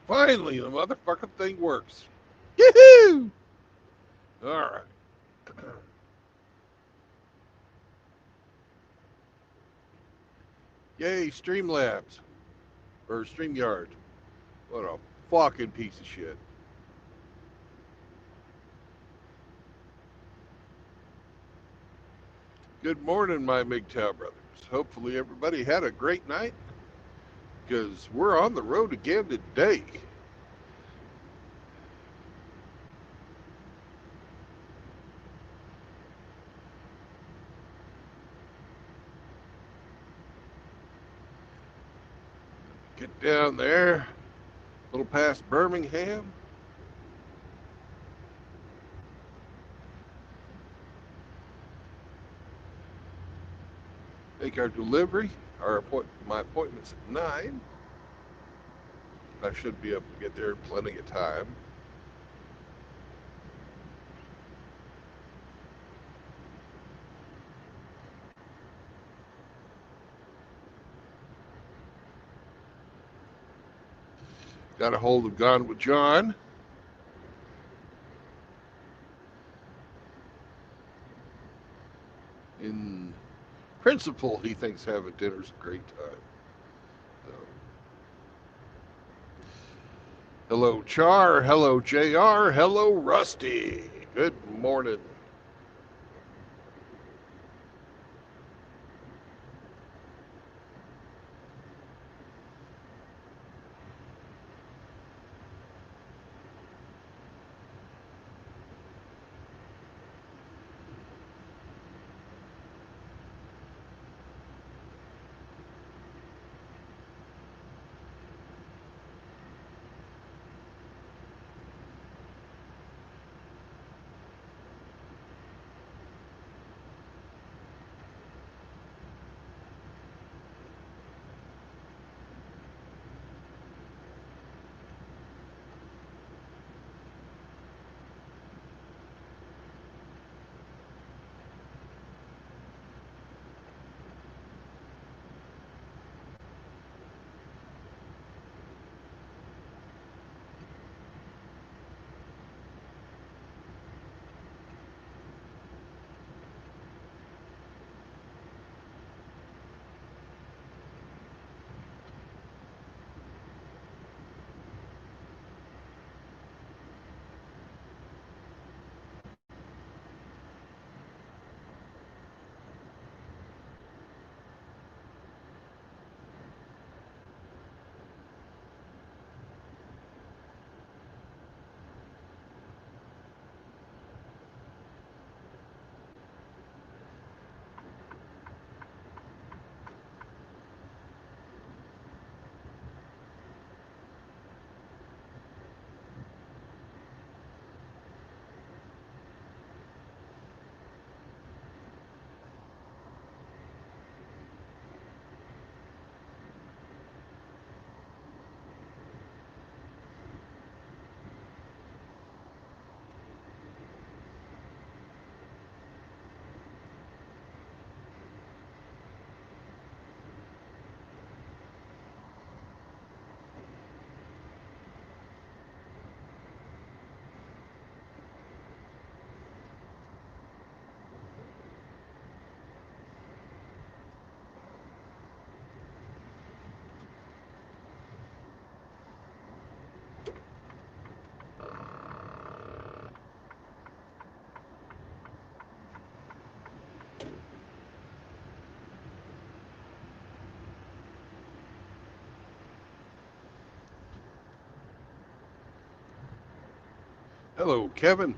Finally, the motherfucking thing works. Yoo-hoo! All right. Yay, Streamlabs. Or StreamYard. What a fucking piece of shit. Good morning, my MGTOW brothers. Hopefully everybody had a great night, because we're on the road again today. Get down there, a little past Birmingham. Make our delivery. My appointment's at 9. I should be able to get there in plenty of time. Got a hold of Gone with John. In principle, he thinks having dinner's a great time. So, hello, Char. Hello, JR. Hello, Rusty. Good morning. Hello, Kevin.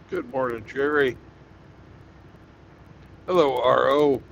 Good morning, Jerry. Hello, RO.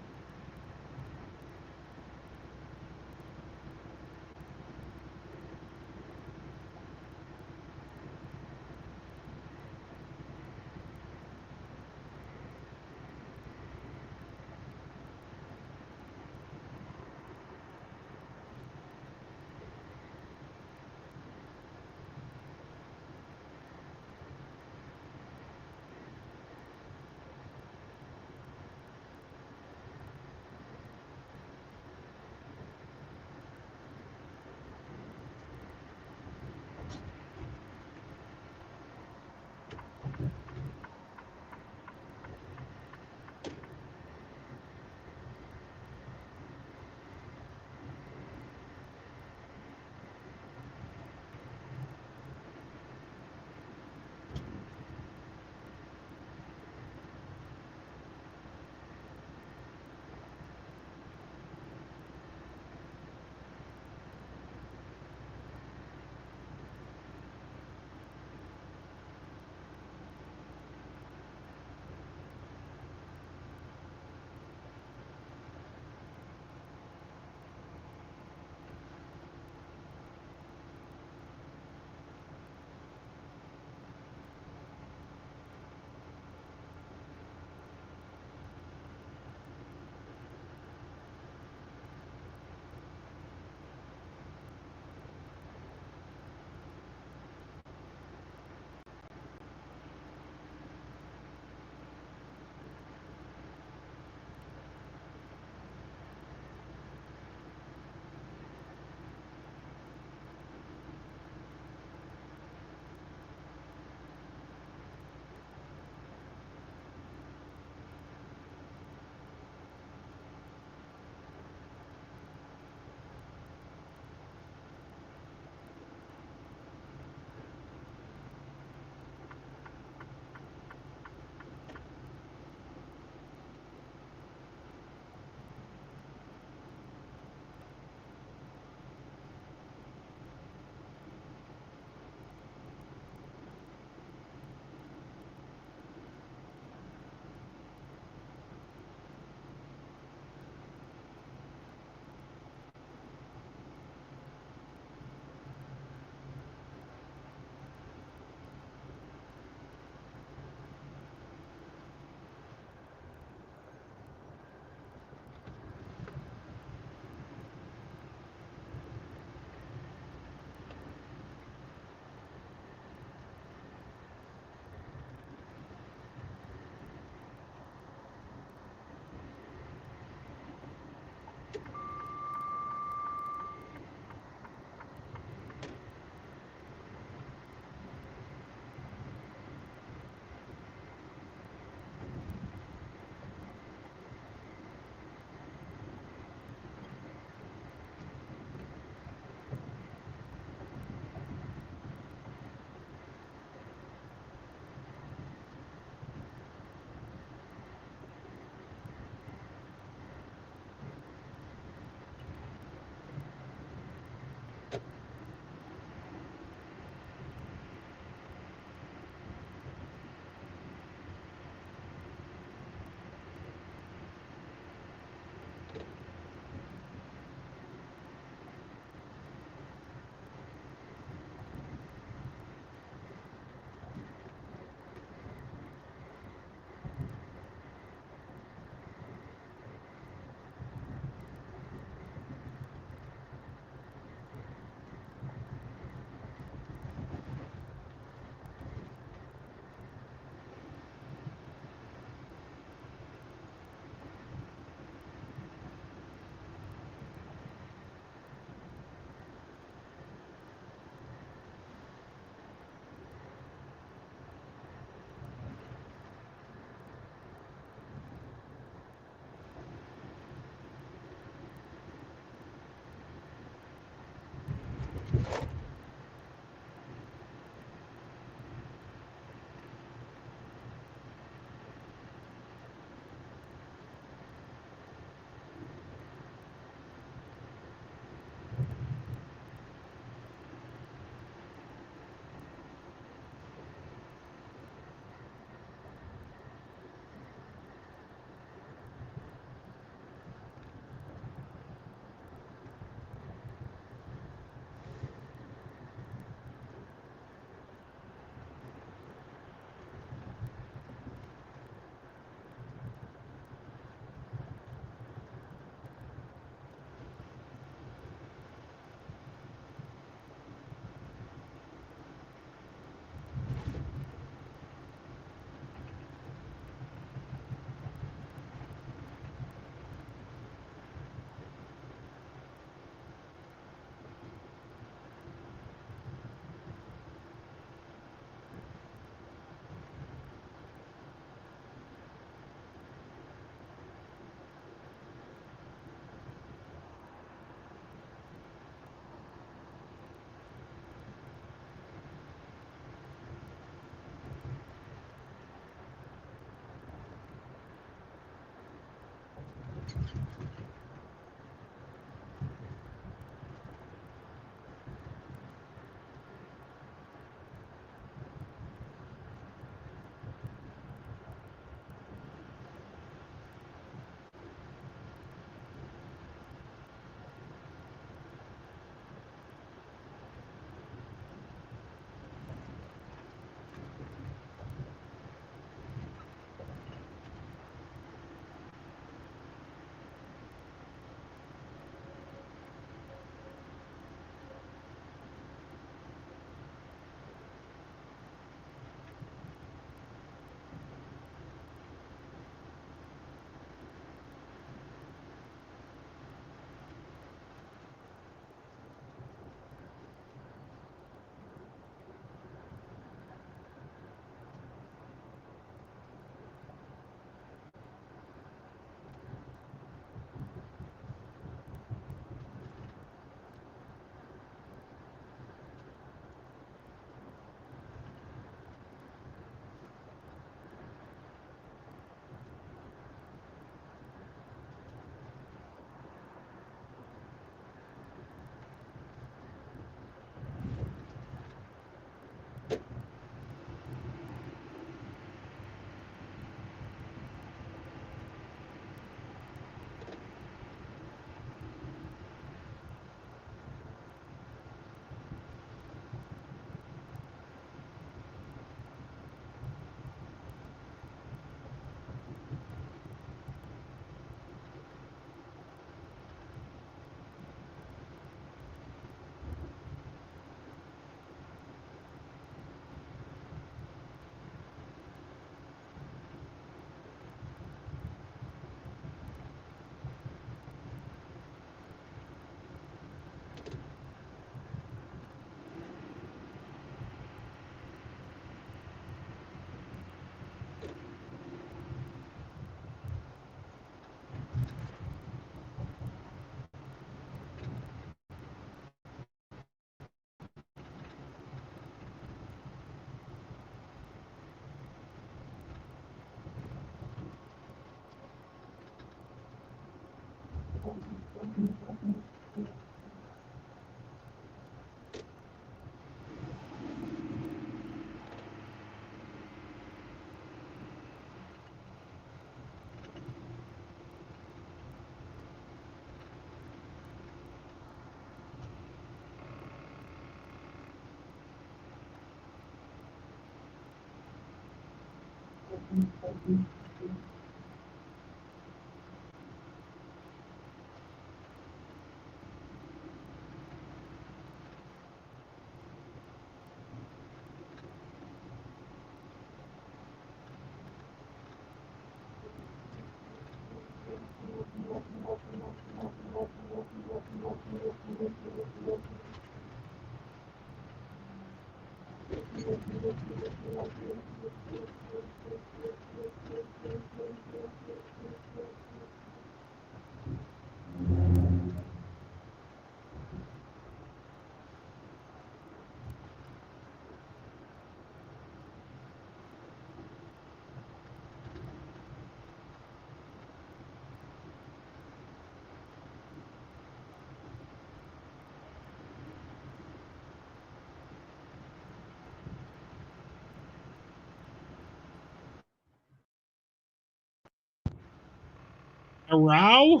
A row?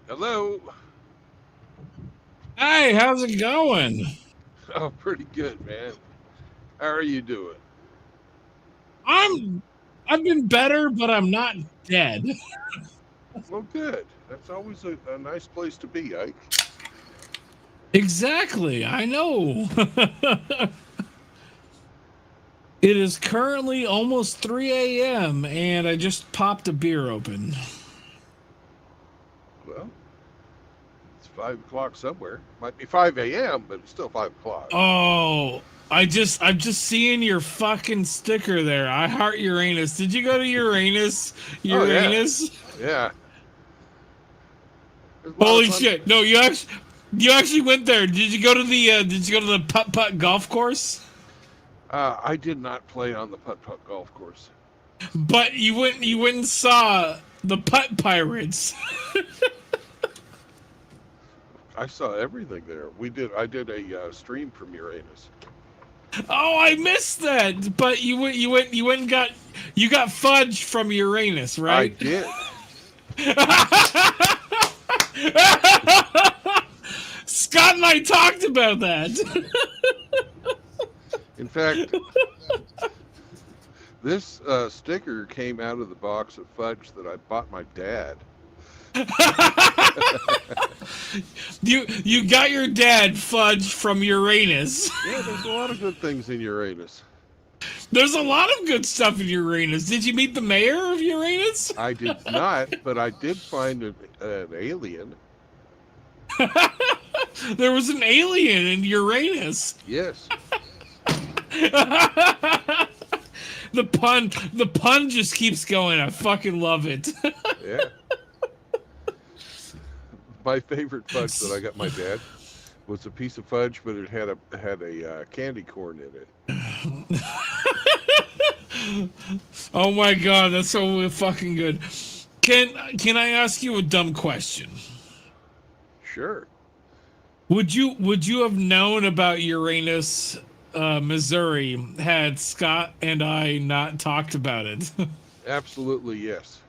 Hello. Hey, how's it going? Oh, pretty good, man. How are you doing? I've been better, but I'm not dead. Well, good. That's always a nice place to be, Ike. Exactly, I know. It is currently almost 3 a.m. and I just popped a beer open. Well, it's 5 o'clock somewhere. Might be 5 a.m., but it's still 5 o'clock. Oh, I'm just seeing your fucking sticker there. I heart Uranus. Did you go to Uranus? Oh, yeah. Uranus? Yeah. There's a lot Holy of fun. shit. No, you actually went there. Did you go to the putt-putt golf course? I did not play on the putt-putt golf course. But you went and saw the putt pirates. I saw everything there. I did a stream from Uranus. Oh, I missed that. But you went and got fudge from Uranus, I right? did. Scott and I talked about that. In fact, this sticker came out of the box of fudge that I bought my dad. You got your dad fudge from Uranus. Yeah, there's a lot of good things in Uranus. There's a lot of good stuff in Uranus. Did you meet the mayor of Uranus? I did not, but I did find an alien. There was an alien in Uranus. Yes. The pun just keeps going. I fucking love it. Yeah. My favorite fudge that I got my dad was a piece of fudge, but it had a candy corn in it. Oh my god, that's so fucking good. Can I ask you a dumb question? Sure. Would you have known about Uranus, Missouri, had Scott and I not talked about it? Absolutely, yes.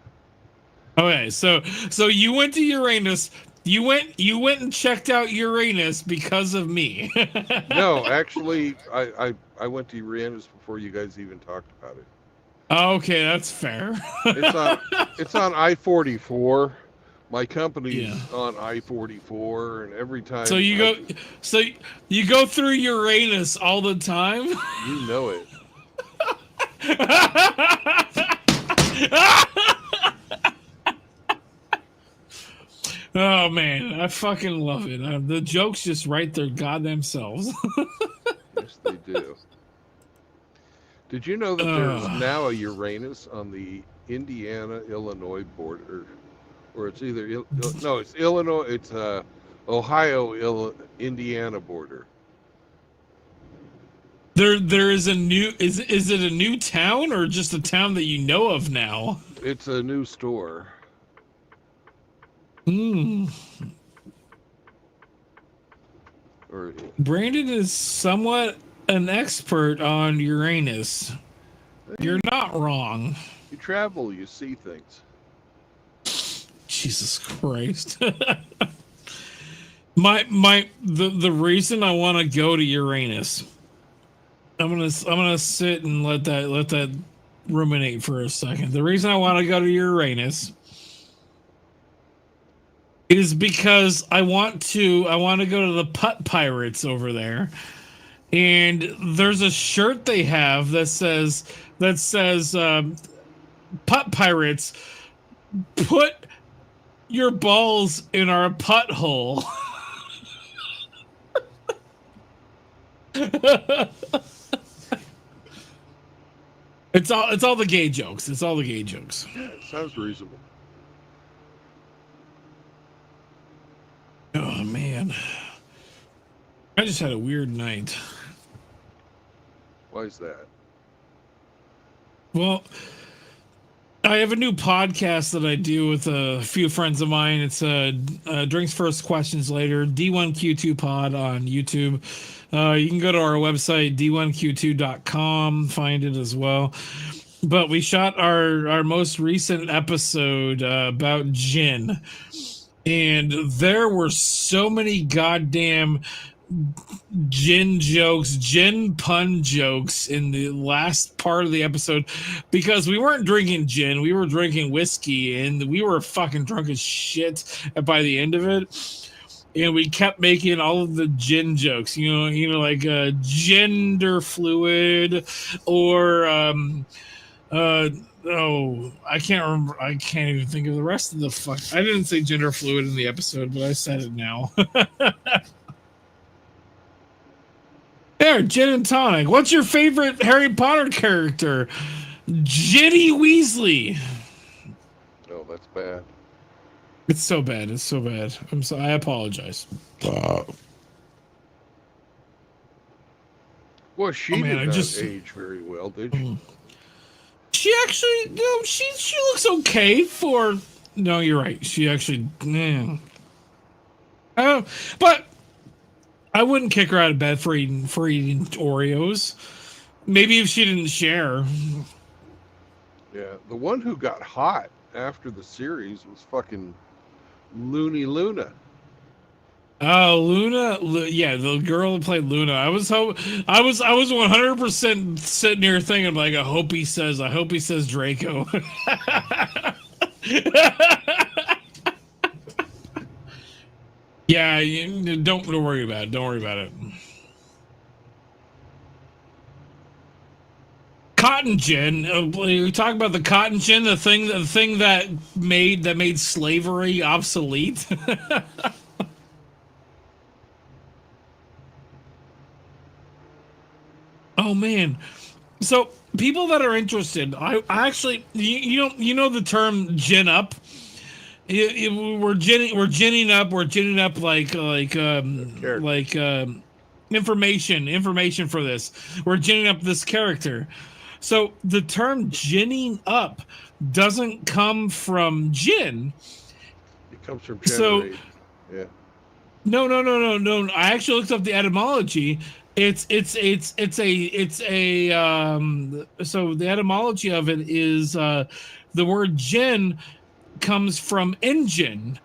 Okay, so you went to Uranus. You went and checked out Uranus because of me. No, actually, I went to Uranus before you guys even talked about it. Okay, that's fair. It's on I-44. My company's Yeah. on I-44, and every time So you go through Uranus all the time? you know it. Oh man, I fucking love it. The jokes just write their goddamn selves. Yes, they do. Did you know that there's now a Uranus on the Indiana-Illinois border? Or it's either no, it's Illinois, it's Ohio-Indiana border. There is a new is it a new town or just a town that you know of now? It's a new store. Hmm. Or Brandon is somewhat an expert on Uranus. You're not wrong. you travel, you see things. Jesus Christ. The reason I want to go to Uranus, I'm gonna sit and let that ruminate for a second. The reason I want to go to Uranus is because I want to go to the Putt Pirates over there, and there's a shirt they have that says Putt Pirates, put your balls in our putt hole. It's all the gay jokes. It's all the gay jokes. Yeah, it sounds reasonable. Oh man, I just had a weird night. Why is that? Well, I have a new podcast that I do with a few friends of mine. It's Drinks First, Questions Later, D1Q2 Pod on YouTube. You can go to our website, d1q2.com, find it as well. But we shot our most recent episode about gin. And there were so many goddamn gin jokes, gin pun jokes in the last part of the episode, because we weren't drinking gin, we were drinking whiskey, and we were fucking drunk as shit by the end of it. And we kept making all of the gin jokes, you know, like gender fluid, or oh, I can't remember. I can't even think of the rest of the fuck. I didn't say gender fluid in the episode, but I said it now. There, gin and tonic. What's your favorite Harry Potter character? Ginny Weasley. Oh, that's bad. It's so bad. It's so bad. I apologize. Well, she did not age very well, did she? She actually, no, she looks okay for. No, you're right. She actually, but I wouldn't kick her out of bed for eating Oreos. Maybe if she didn't share. Yeah, the one who got hot after the series was fucking Luna. Oh, Luna, yeah, the girl who played Luna. I was 100% sitting here thinking, like, I hope he says Draco. Yeah, don't worry about it. Don't worry about it. Cotton gin. We talk about the cotton gin, the thing that made slavery obsolete. Oh man. So people that are interested, I actually, you know the term gin up. We're ginning up like information for this. We're ginning up this character. So the term ginning up doesn't come from gin. It comes from generate. Yeah. No. I actually looked up the etymology. So the etymology of it is the word gin comes from engine.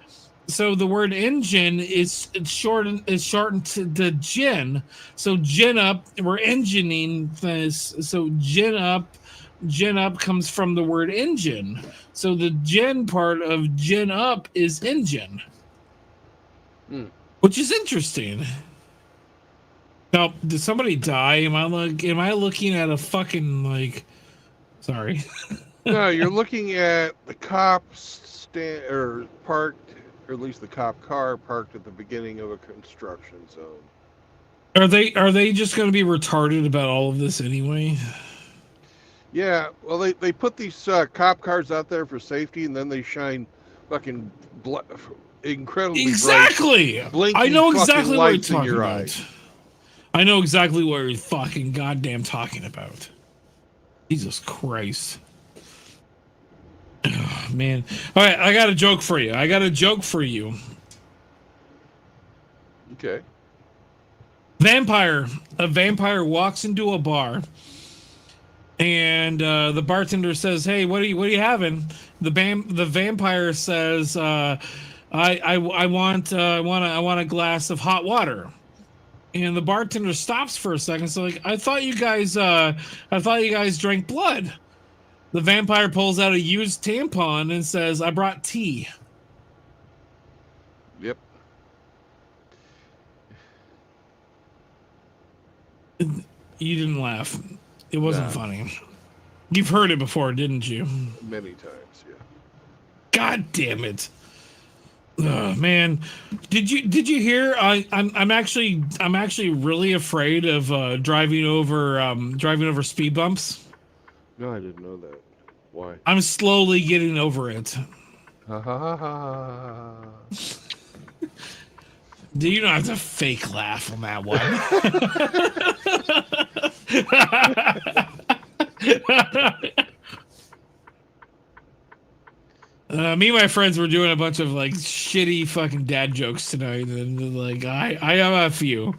So the word engine is shortened to gin. So gin up, we're engineering this. So gin up comes from the word engine. So the gin part of gin up is engine, which is interesting. Now, did somebody die? Am I looking at a fucking like? Sorry. No, you're looking at the cops parked, or at least the cop car parked at the beginning of a construction zone. Are they just going to be retarded about all of this anyway? Yeah, well, they put these cop cars out there for safety, and then they shine fucking incredibly exactly. bright, blinking I know exactly what you're lights in talking your about. eyes. I know exactly what you're fucking goddamn talking about. Jesus Christ. Oh, man. All right, I got a joke for you. Okay. A vampire walks into a bar, and the bartender says, "Hey, what are you having?" The vampire says, "I want a glass of hot water." And the bartender stops for a second. So like, I thought you guys drank blood. The vampire pulls out a used tampon and says, "I brought tea." Yep. You didn't laugh. It wasn't Nah. funny. You've heard it before, didn't you? Many times, yeah. God damn it. Man, did you hear? I'm actually really afraid of driving over speed bumps. No, I didn't know that. Why? I'm slowly getting over it. Ha ha ha ha. Do you don't have to fake laugh on that one? Me and my friends were doing a bunch of like shitty fucking dad jokes tonight, and like I have a few.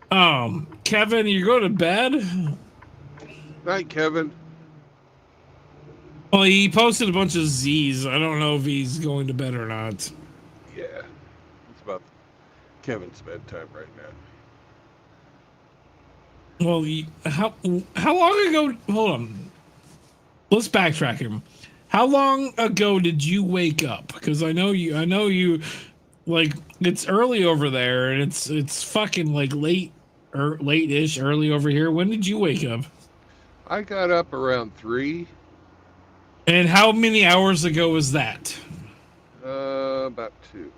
Kevin, you go to bed? Night, Kevin. Well, he posted a bunch of Z's. I don't know if he's going to bed or not. Yeah. It's about Kevin's bedtime right now. Well, how long ago? Hold on. Let's backtrack him. How long ago did you wake up? Because I know you. Like it's early over there, and it's fucking like late-ish, early over here. When did you wake up? I got up around 3. And how many hours ago was that? About 2.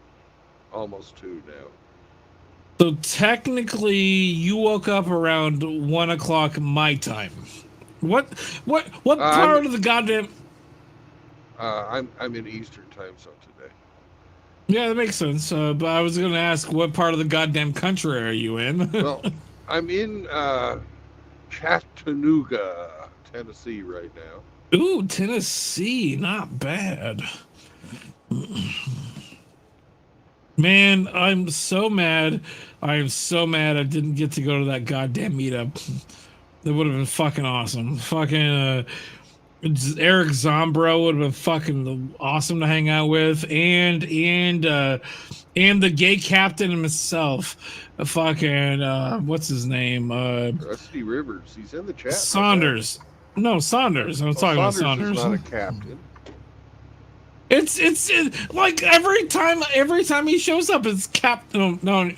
Almost 2 now. So technically, you woke up around 1 o'clock my time. What part of the goddamn? I'm in Eastern time zone today. Yeah, that makes sense. But I was going to ask, what part of the goddamn country are you in? Well, I'm in Chattanooga, Tennessee right now. Ooh, Tennessee, not bad. Man, I'm so mad. I am so mad I didn't get to go to that goddamn meetup. That would have been fucking awesome. Fucking Eric Zombro would have been fucking awesome to hang out with, and the gay captain himself, fucking what's his name? Rusty Rivers. He's in the chat. Saunders. No, Saunders. I'm talking about Saunders. Is not a captain. It's like every time he shows up, it's captain. No,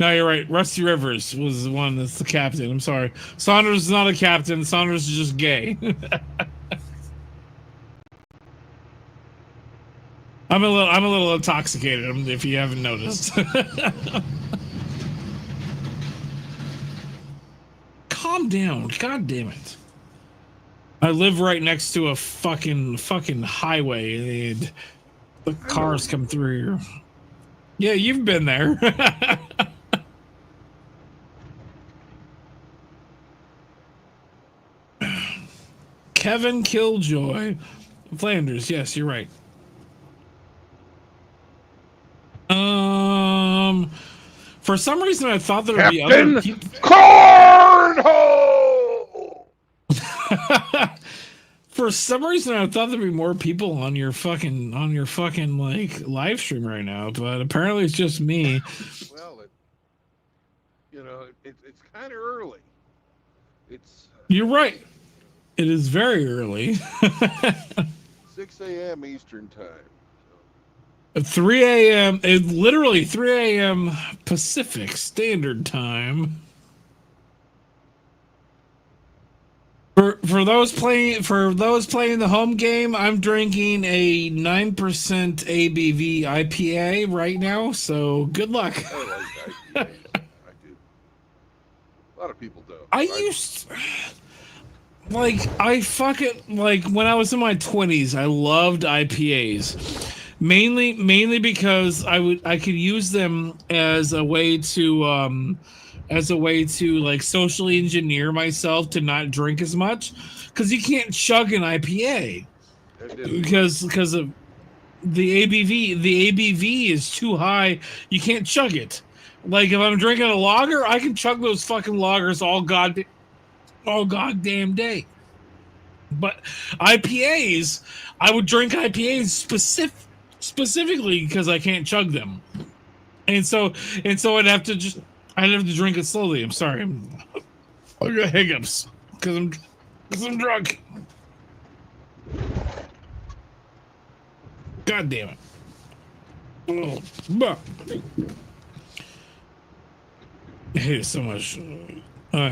you're right. Rusty Rivers was the one that's the captain. I'm sorry. Saunders is not a captain. Saunders is just gay. I'm a little intoxicated, if you haven't noticed. Calm down. God damn it. I live right next to a fucking highway, and the cars come through here. Yeah, you've been there. Kevin Killjoy. Flanders, yes, you're right. For some reason I thought there would be other people. Cornhole! For some reason I thought there'd be more people on your fucking like live stream right now, but apparently it's just me. Well, it's kind of early. It's You're right. It is very early. 6 a.m. Eastern time. 3 a.m. It's literally 3 a.m. Pacific Standard Time. For those playing the home game, I'm drinking a 9% ABV IPA right now. So good luck. I like IPAs. I do. A lot of people don't. I fucking when I was in my 20s, I loved IPAs. Mainly because I could use them as a way to like socially engineer myself to not drink as much, because you can't chug an IPA because of the ABV. The ABV is too high. You can't chug it. Like if I'm drinking a lager, I can chug those fucking lagers all goddamn day. But IPAs, I would drink IPAs specifically because I can't chug them, and so I'd have to drink it slowly. I'm sorry, I got hiccups because I'm drunk. God damn it. Oh, bah. I hate it so much. Oh,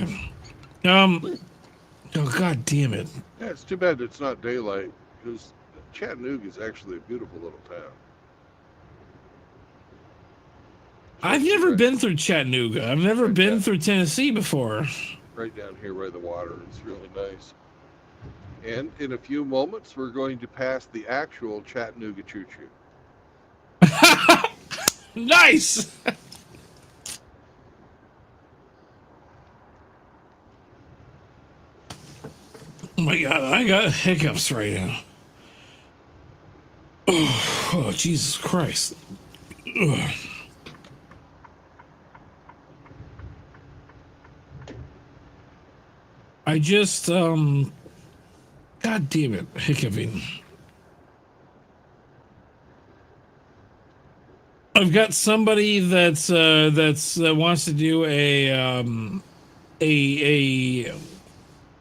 God damn it. Yeah, it's too bad it's not daylight, because Chattanooga is actually a beautiful little town. I've Especially never right- been through Chattanooga. I've never Right been down- through Tennessee before. right down here by the water. It's really nice. And in a few moments, we're going to pass the actual Chattanooga Choo Choo. Nice. Oh my God, I got hiccups right now. Oh, Jesus Christ. Ugh. I just, God damn it, hiccuping. I've got somebody that wants to do a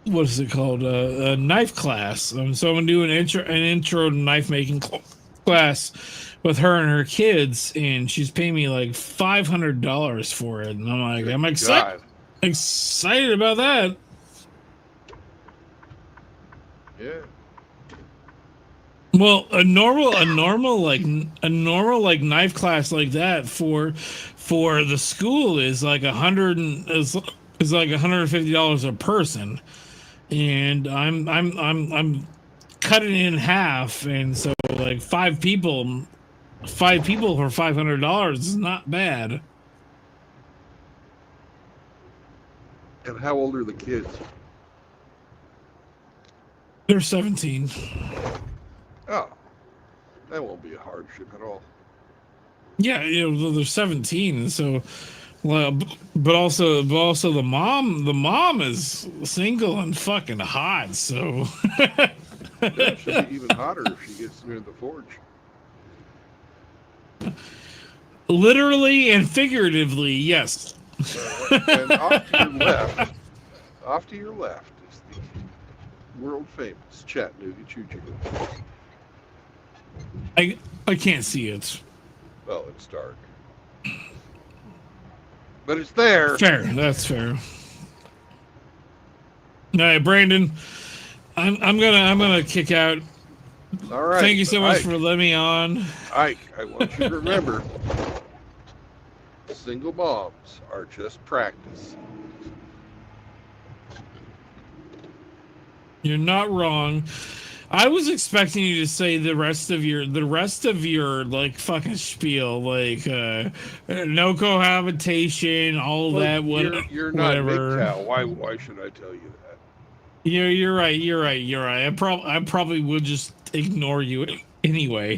what is it called, a knife class. So I'm gonna do an intro to knife making class with her and her kids, and she's paying me like $500 for it, and I'm like, Good I'm God. excited about that. Yeah. Well, a normal knife class like that for the school is like is like $150 a person, and I'm cutting it in half, and so like five people for $500 is not bad. And how old are the kids? They're 17. Oh, that won't be a hardship at all. Yeah, they're 17, and so, well, but also the mom is single and fucking hot, so. Yeah, she'll be even hotter if she gets near the forge. Literally and figuratively, yes. And off to your left is the world famous Chattanooga Choo Choo. I can't see it. Well, it's dark, but it's there. Fair, that's fair. All right, Brandon, I'm gonna kick out. All right. Thank you so much Ike, for letting me on. Ike, I want you to remember, single moms are just practice. You're not wrong. I was expecting you to say the rest of your like fucking spiel, like no cohabitation, all Well, that. you're not whatever. MGTOW. Why should I tell you that? You're right. I probably would just ignore you anyway.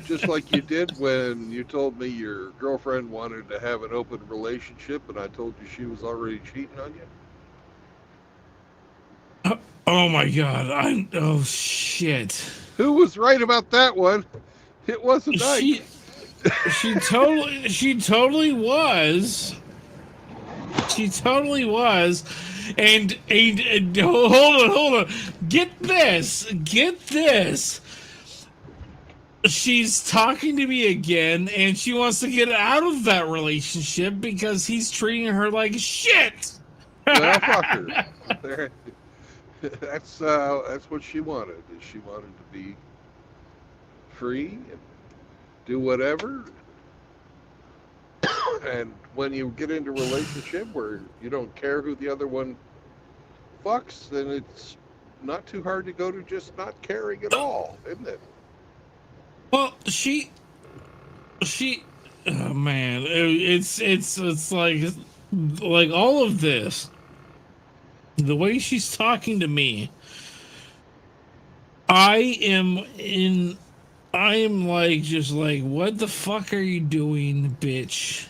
Just like you did when you told me your girlfriend wanted to have an open relationship, and I told you she was already cheating on you. Oh my God! Oh shit! Who was right about that one? It wasn't Ike. She totally was. She totally was. And hold on. Get this. She's talking to me again, and she wants to get out of that relationship because he's treating her like shit. Well, fuck her. There- That's what she wanted. She wanted to be free and do whatever. And when you get into a relationship where you don't care who the other one fucks, then it's not too hard to go to just not caring at all, isn't it? Well, oh man, it's like all of this, the way she's talking to me, I am like, just like, what the fuck are you doing, bitch?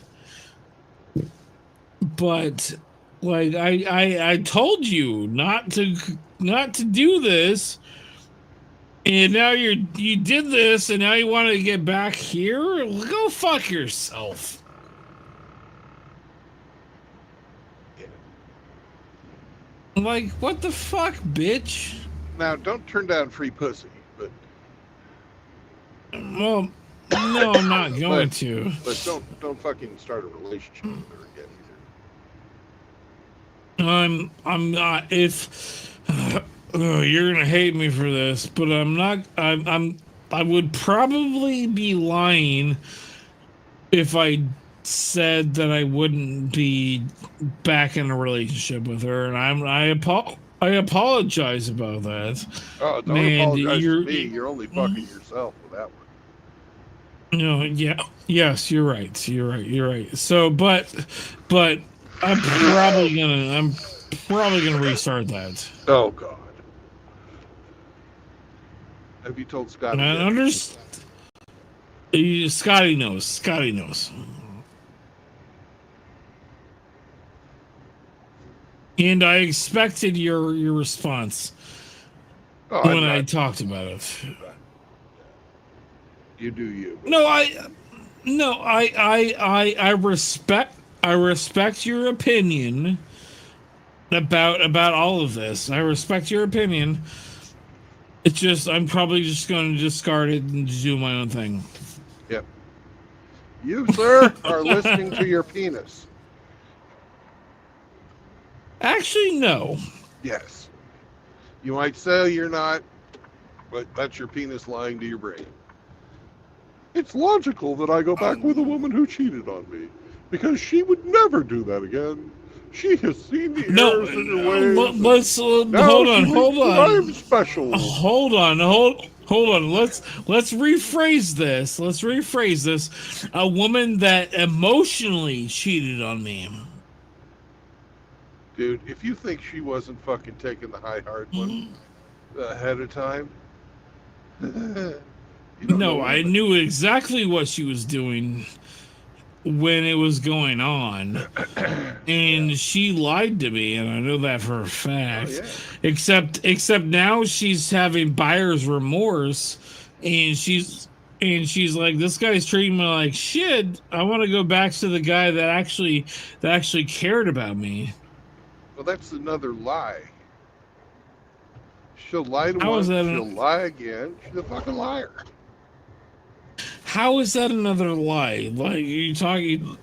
But like, I told you not to do this, and now you did this, and now you want to get back here? Go fuck yourself. Like, what the fuck, bitch? Now, don't turn down free pussy, but Well, no, I'm not going to. But don't fucking start a relationship with her again I'm not. If you're gonna hate me for this, but I'm not. I would probably be lying if I said that I wouldn't be back in a relationship with her, and I apologize about that. Oh, don't Man, apologize to me. You're only fucking yourself with that one. No, yeah, yes, you're right. You're right. So, but I'm probably gonna restart that. Oh God. Have you told Scotty And I yet? understand. Scotty knows. Scotty knows. And I expected your response Oh, when I talked about it. You do you. No, I respect your opinion about all of this. I respect your opinion. It's just I'm probably just going to discard it and do my own thing. Yep. You, sir, are listening to your penis. Actually, no. Yes. You might say you're not, but that's your penis lying to your brain. It's logical that I go back with a woman who cheated on me because she would never do that again. She has seen the errors in her ways. Let's hold on. I'm special. Hold on. Let's rephrase this. Let's rephrase this. A woman that emotionally cheated on me. Dude, if you think she wasn't fucking taking the high hard one ahead of time, no, I knew exactly what she was doing when it was going on, and she lied to me, and I know that for a fact. Oh, yeah. Except now she's having buyer's remorse, and she's like, this guy's treating me like shit. I want to go back to the guy that actually cared about me. Well, that's another lie. She'll lie to How once, is that she'll lie again. She's a fucking liar. How is that another lie? Like, you talking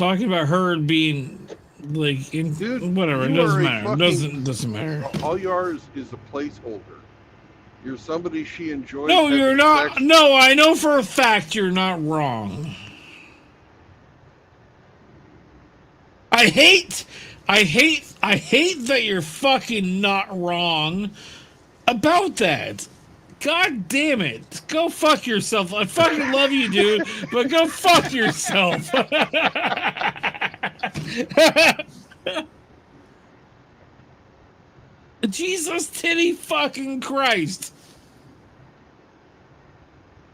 about her being like in Dude, whatever. It doesn't matter. Doesn't matter. All you are is a placeholder. You're somebody she enjoys. No, you're not. Sex. No, I know for a fact you're not wrong. I hate that you're fucking not wrong about that. God damn it. Go fuck yourself. I fucking love you, dude, but go fuck yourself. Jesus titty fucking Christ.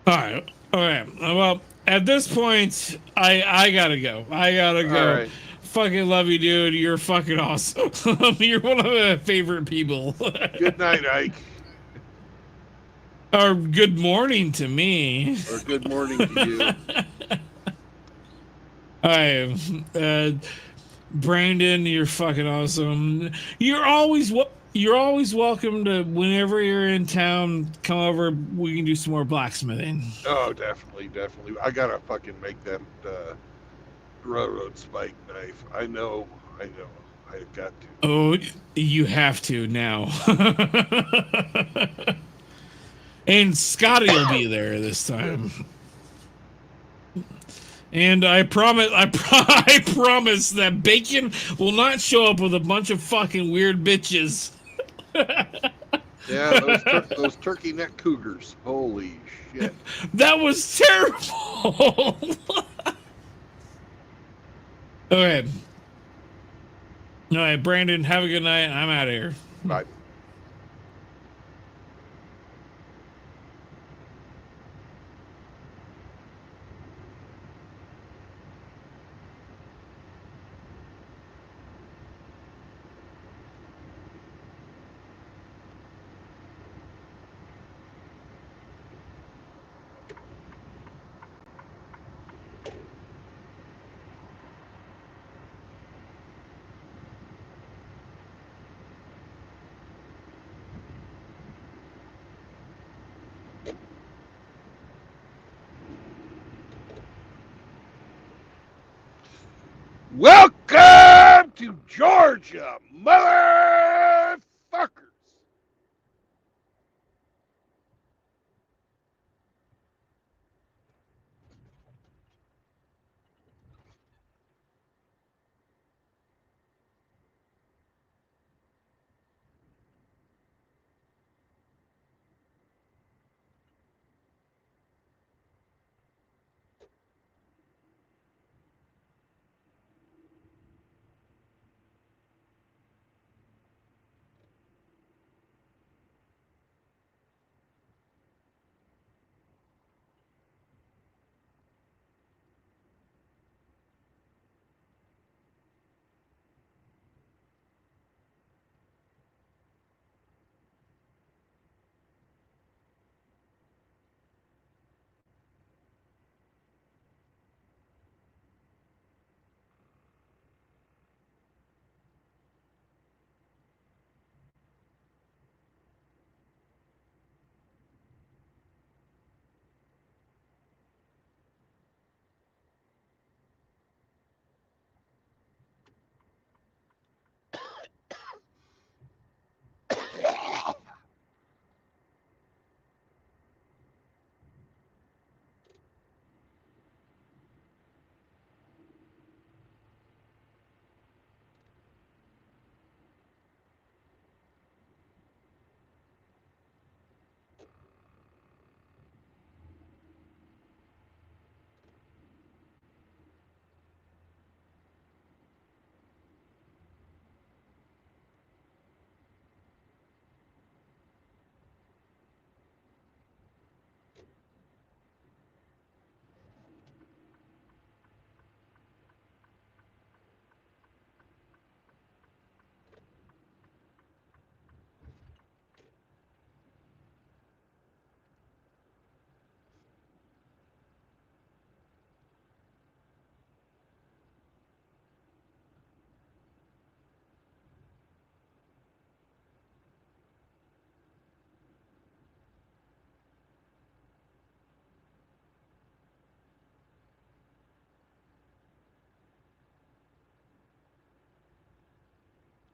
All right. Well, at this point, I gotta go. All right. Fucking love you, dude. You're fucking awesome. You're one of my favorite people. Good night, Ike. Or good morning to me. Or good morning to you. Hi, Brandon. You're fucking awesome. You're always welcome to whenever you're in town. Come over. We can do some more blacksmithing. Oh, definitely. I gotta fucking make that railroad spike knife. I know. I've got to. Oh, you have to now. And Scotty will be there this time. And I promise that Bacon will not show up with a bunch of fucking weird bitches. Yeah, those turkey neck cougars. Holy shit. That was terrible. Okay. All right, Brandon, have a good night. I'm out of here. Bye. Welcome to Georgia, motherfuckers.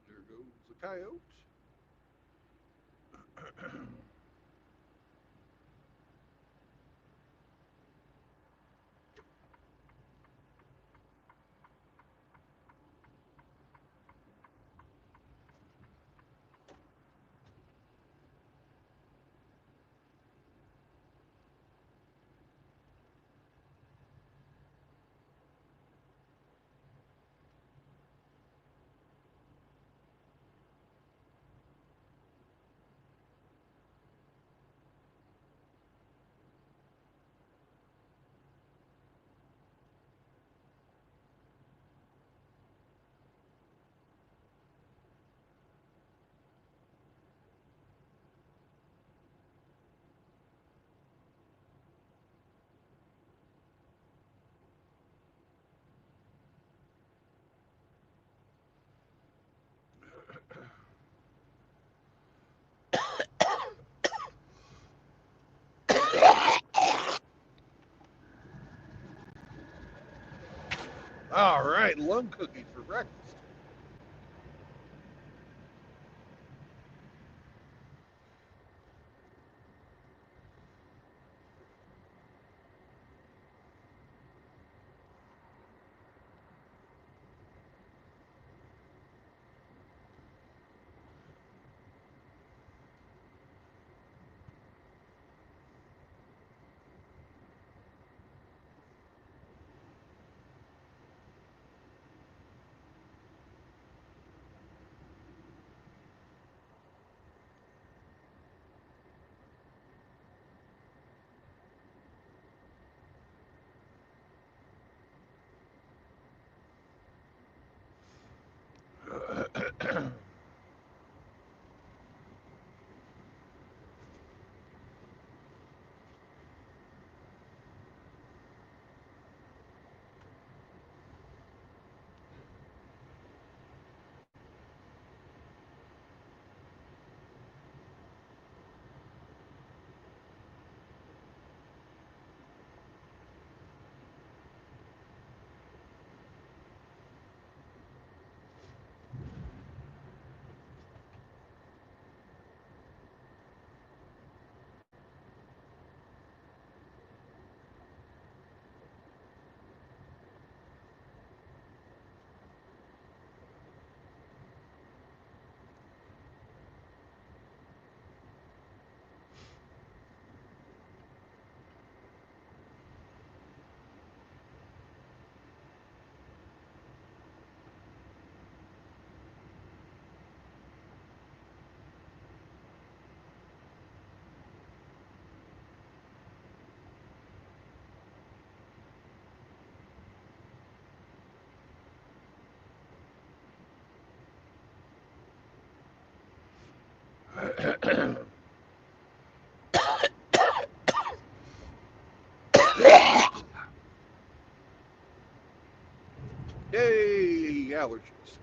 There goes the coyote. All right, lum cookies for breakfast. Yay, allergies.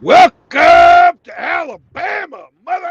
Welcome to Alabama, motherfuckers.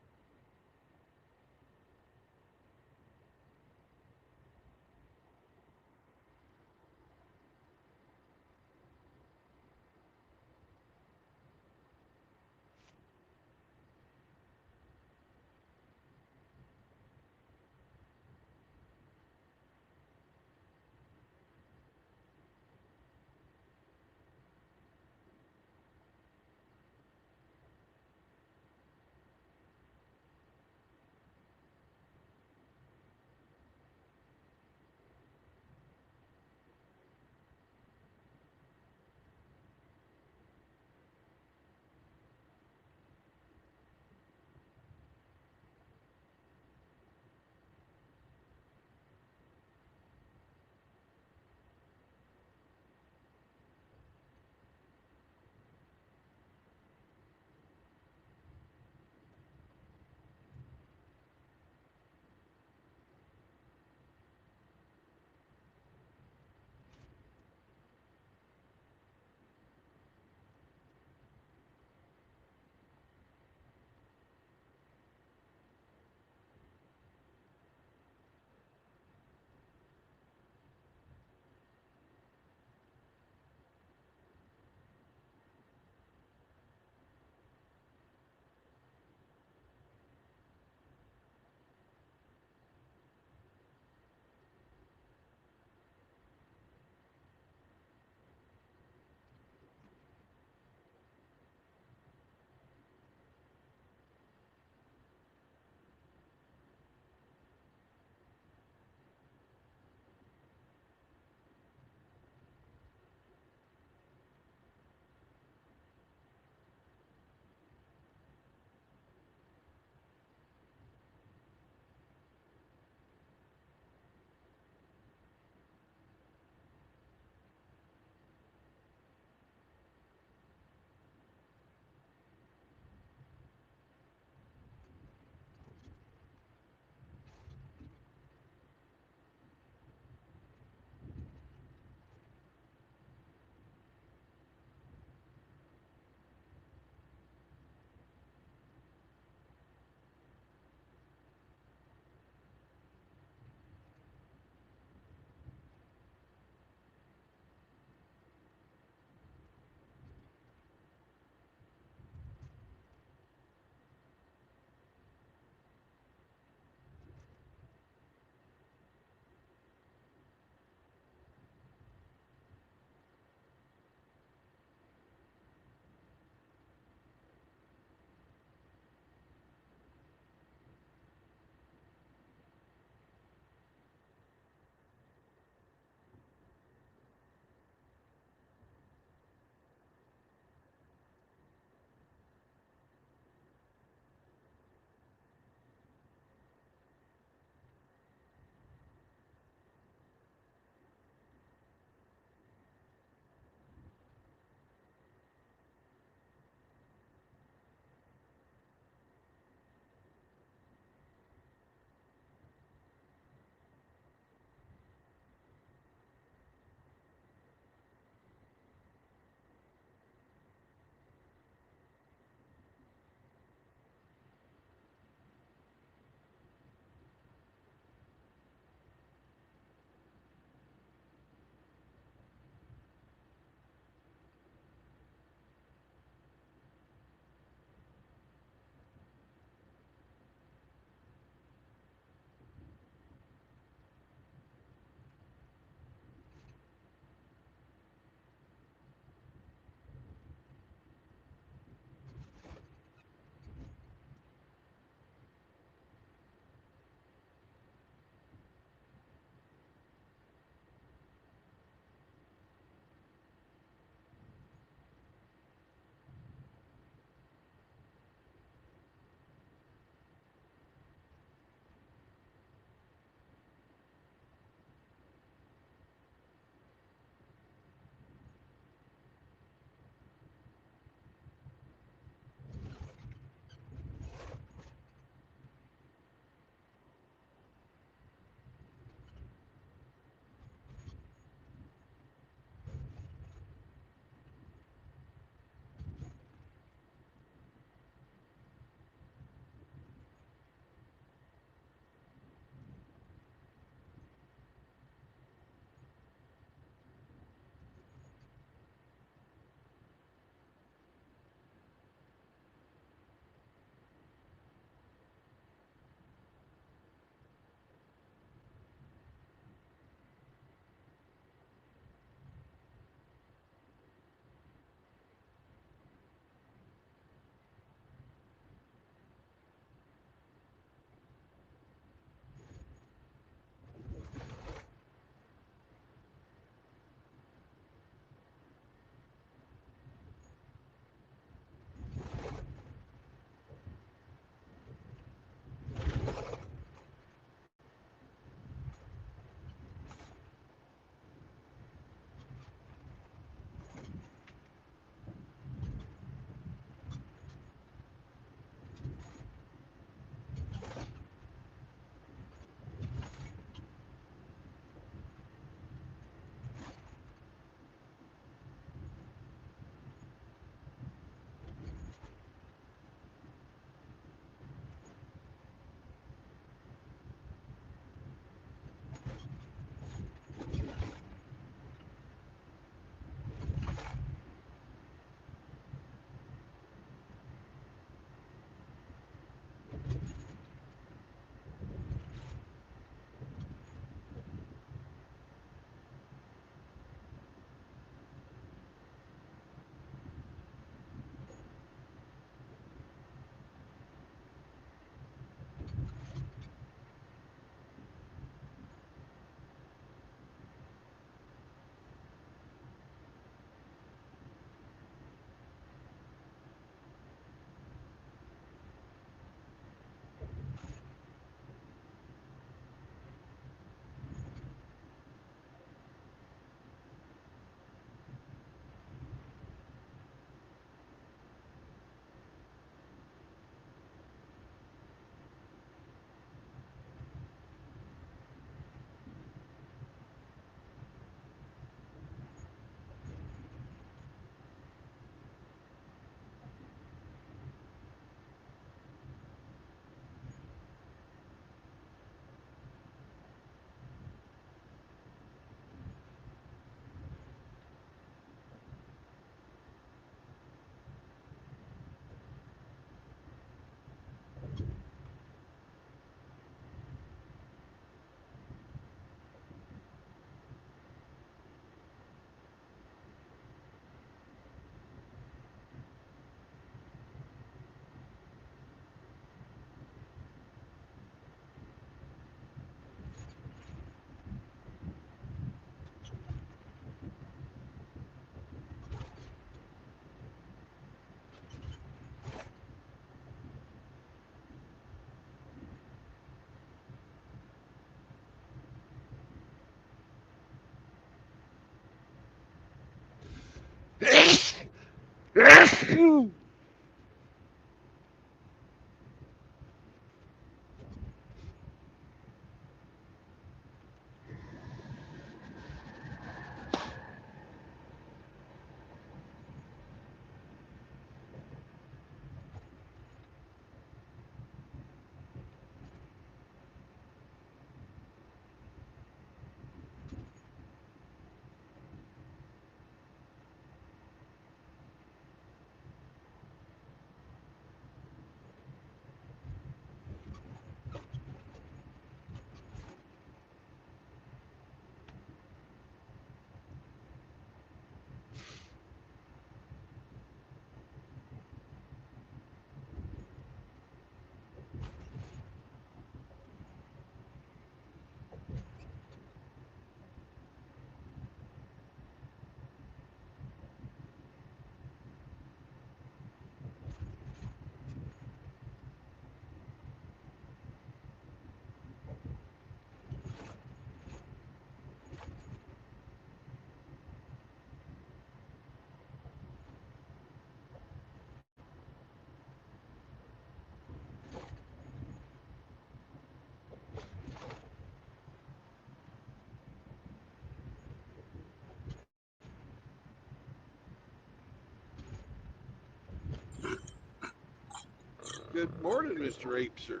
Good morning, Mr. Apeser.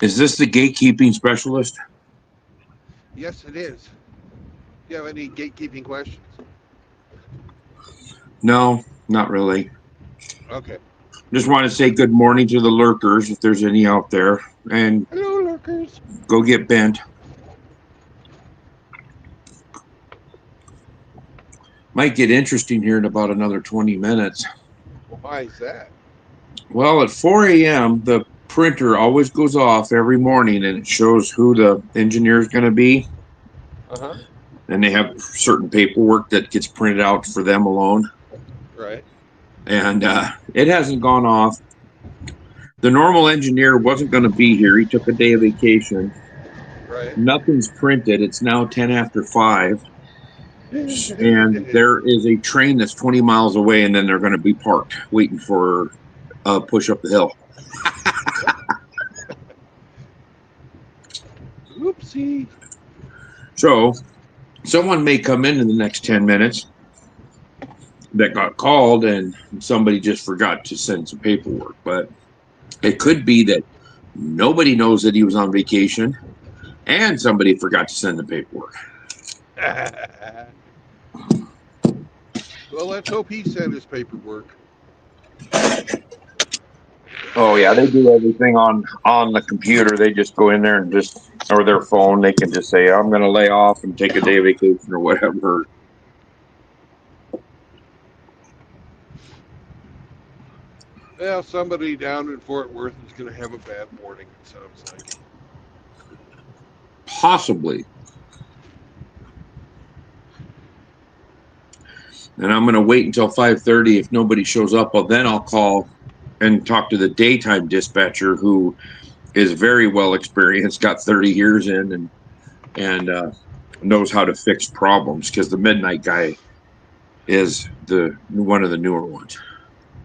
Is this the gatekeeping specialist? Yes, it is. Do you have any gatekeeping questions? No, not really. Okay. Just want to say good morning to the lurkers if there's any out there, and Hello, lurkers. go get bent. Might get interesting here in about another 20 minutes. Why is that? Well, at 4 a.m., the printer always goes off every morning and it shows who the engineer is going to be. Uh-huh. And they have certain paperwork that gets printed out for them alone. Right. And it hasn't gone off. The normal engineer wasn't going to be here. He took a day of vacation. Right. Nothing's printed. It's now 10 after 5. And there is a train that's 20 miles away, and then they're going to be parked waiting for a push up the hill. Oopsie. So someone may come in the next 10 minutes that got called and somebody just forgot to send some paperwork. But it could be that nobody knows that he was on vacation and somebody forgot to send the paperwork. Well, let's hope he sent his paperwork. Oh yeah, they do everything on the computer. They just go in there and just, or their phone, they can just say, I'm going to lay off and take a day of vacation or whatever. Well, somebody down in Fort Worth is going to have a bad morning, it sounds like. Possibly. And I'm going to wait until 5:30. If nobody shows up, well, then I'll call and talk to the daytime dispatcher, who is very well experienced, got 30 years in, and knows how to fix problems, because the midnight guy is one of the newer ones.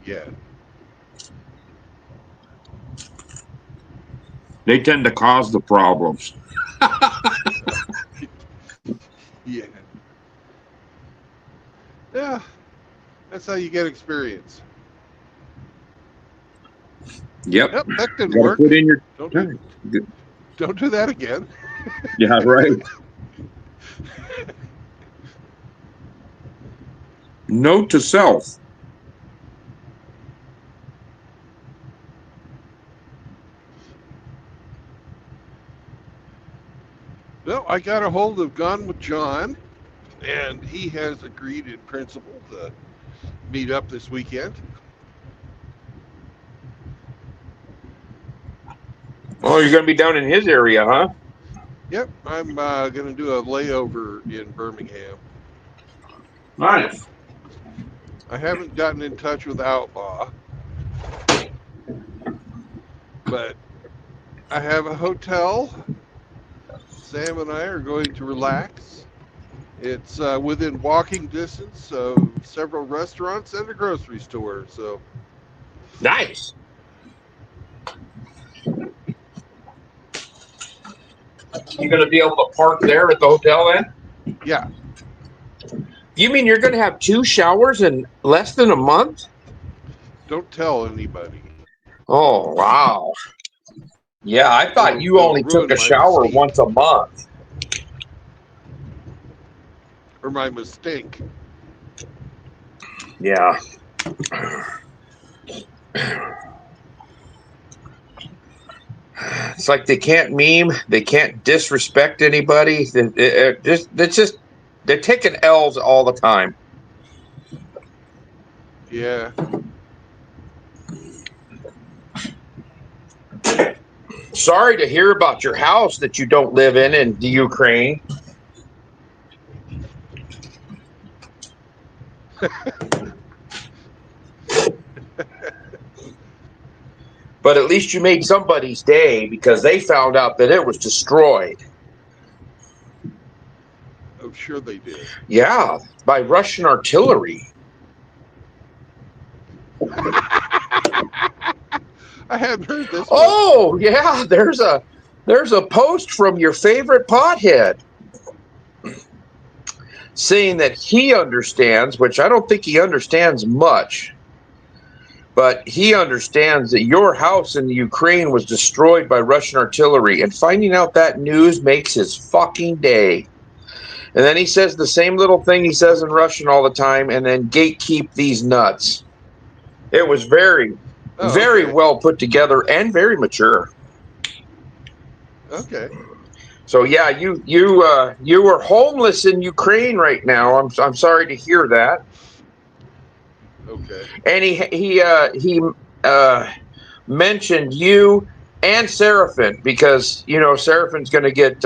Yeah. They tend to cause the problems. Yeah. Yeah. That's how you get experience. Yep. Yep, that didn't Gotta work. put in your Don't time. don't do that again. Yeah, right. Note to self. Well, I got a hold of Gone with John, and he has agreed in principle to meet up this weekend. Oh, you're going to be down in his area, huh? Yep, I'm going to do a layover in Birmingham. Nice. I haven't gotten in touch with Outlaw, but I have a hotel. Sam and I are going to relax It's within walking distance of several restaurants and a grocery store. So Nice. You gonna be able to park there at the hotel then? yeah, You mean you're gonna have 2 showers in less than a month? don't tell anybody. Oh wow. Yeah, I thought you It'll only took ruin a my shower mystique once a month. or my mistake. Yeah. It's like they can't meme, they can't disrespect anybody. It's just they're taking L's all the time. Yeah, Sorry to hear about your house that you don't live in the Ukraine. But at least you made somebody's day because they found out that it was destroyed. I'm sure they did. Yeah, by Russian artillery. I hadn't heard this one. Oh, yeah, there's a post from your favorite pothead saying that he understands, which I don't think he understands much, but he understands that your house in the Ukraine was destroyed by Russian artillery, and finding out that news makes his fucking day. And then he says the same little thing he says in Russian all the time, and then gatekeep these nuts. It was very, Oh, very okay. well put together and very mature. Okay. So yeah, you were homeless in Ukraine right now. I'm sorry to hear that. Okay. And he mentioned you and Seraphin because Seraphin's going to get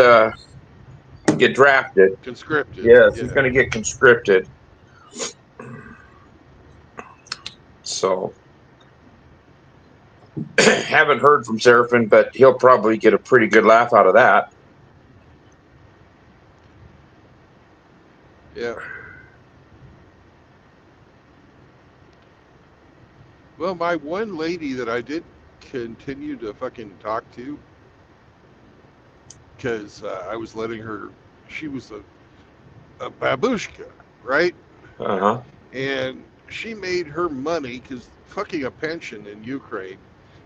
drafted. Conscripted. Yes, he's Yeah. going to get conscripted. So haven't heard from Seraphin, but he'll probably get a pretty good laugh out of that. Yeah. Well, my one lady that I did continue to fucking talk to, because I was letting her, she was a babushka, right? Uh-huh. And she made her money because fucking a pension in Ukraine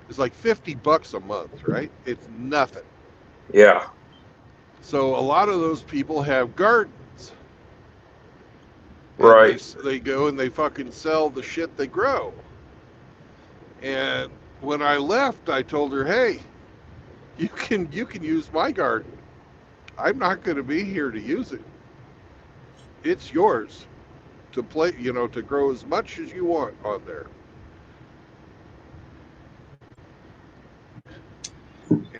is like $50 a month, right? It's nothing. Yeah. So a lot of those people have gardens, and Right. they go and they fucking sell the shit they grow. And when I left, I told her, "Hey, you can use my garden. I'm not going to be here to use it. It's yours to play, to grow as much as you want on there."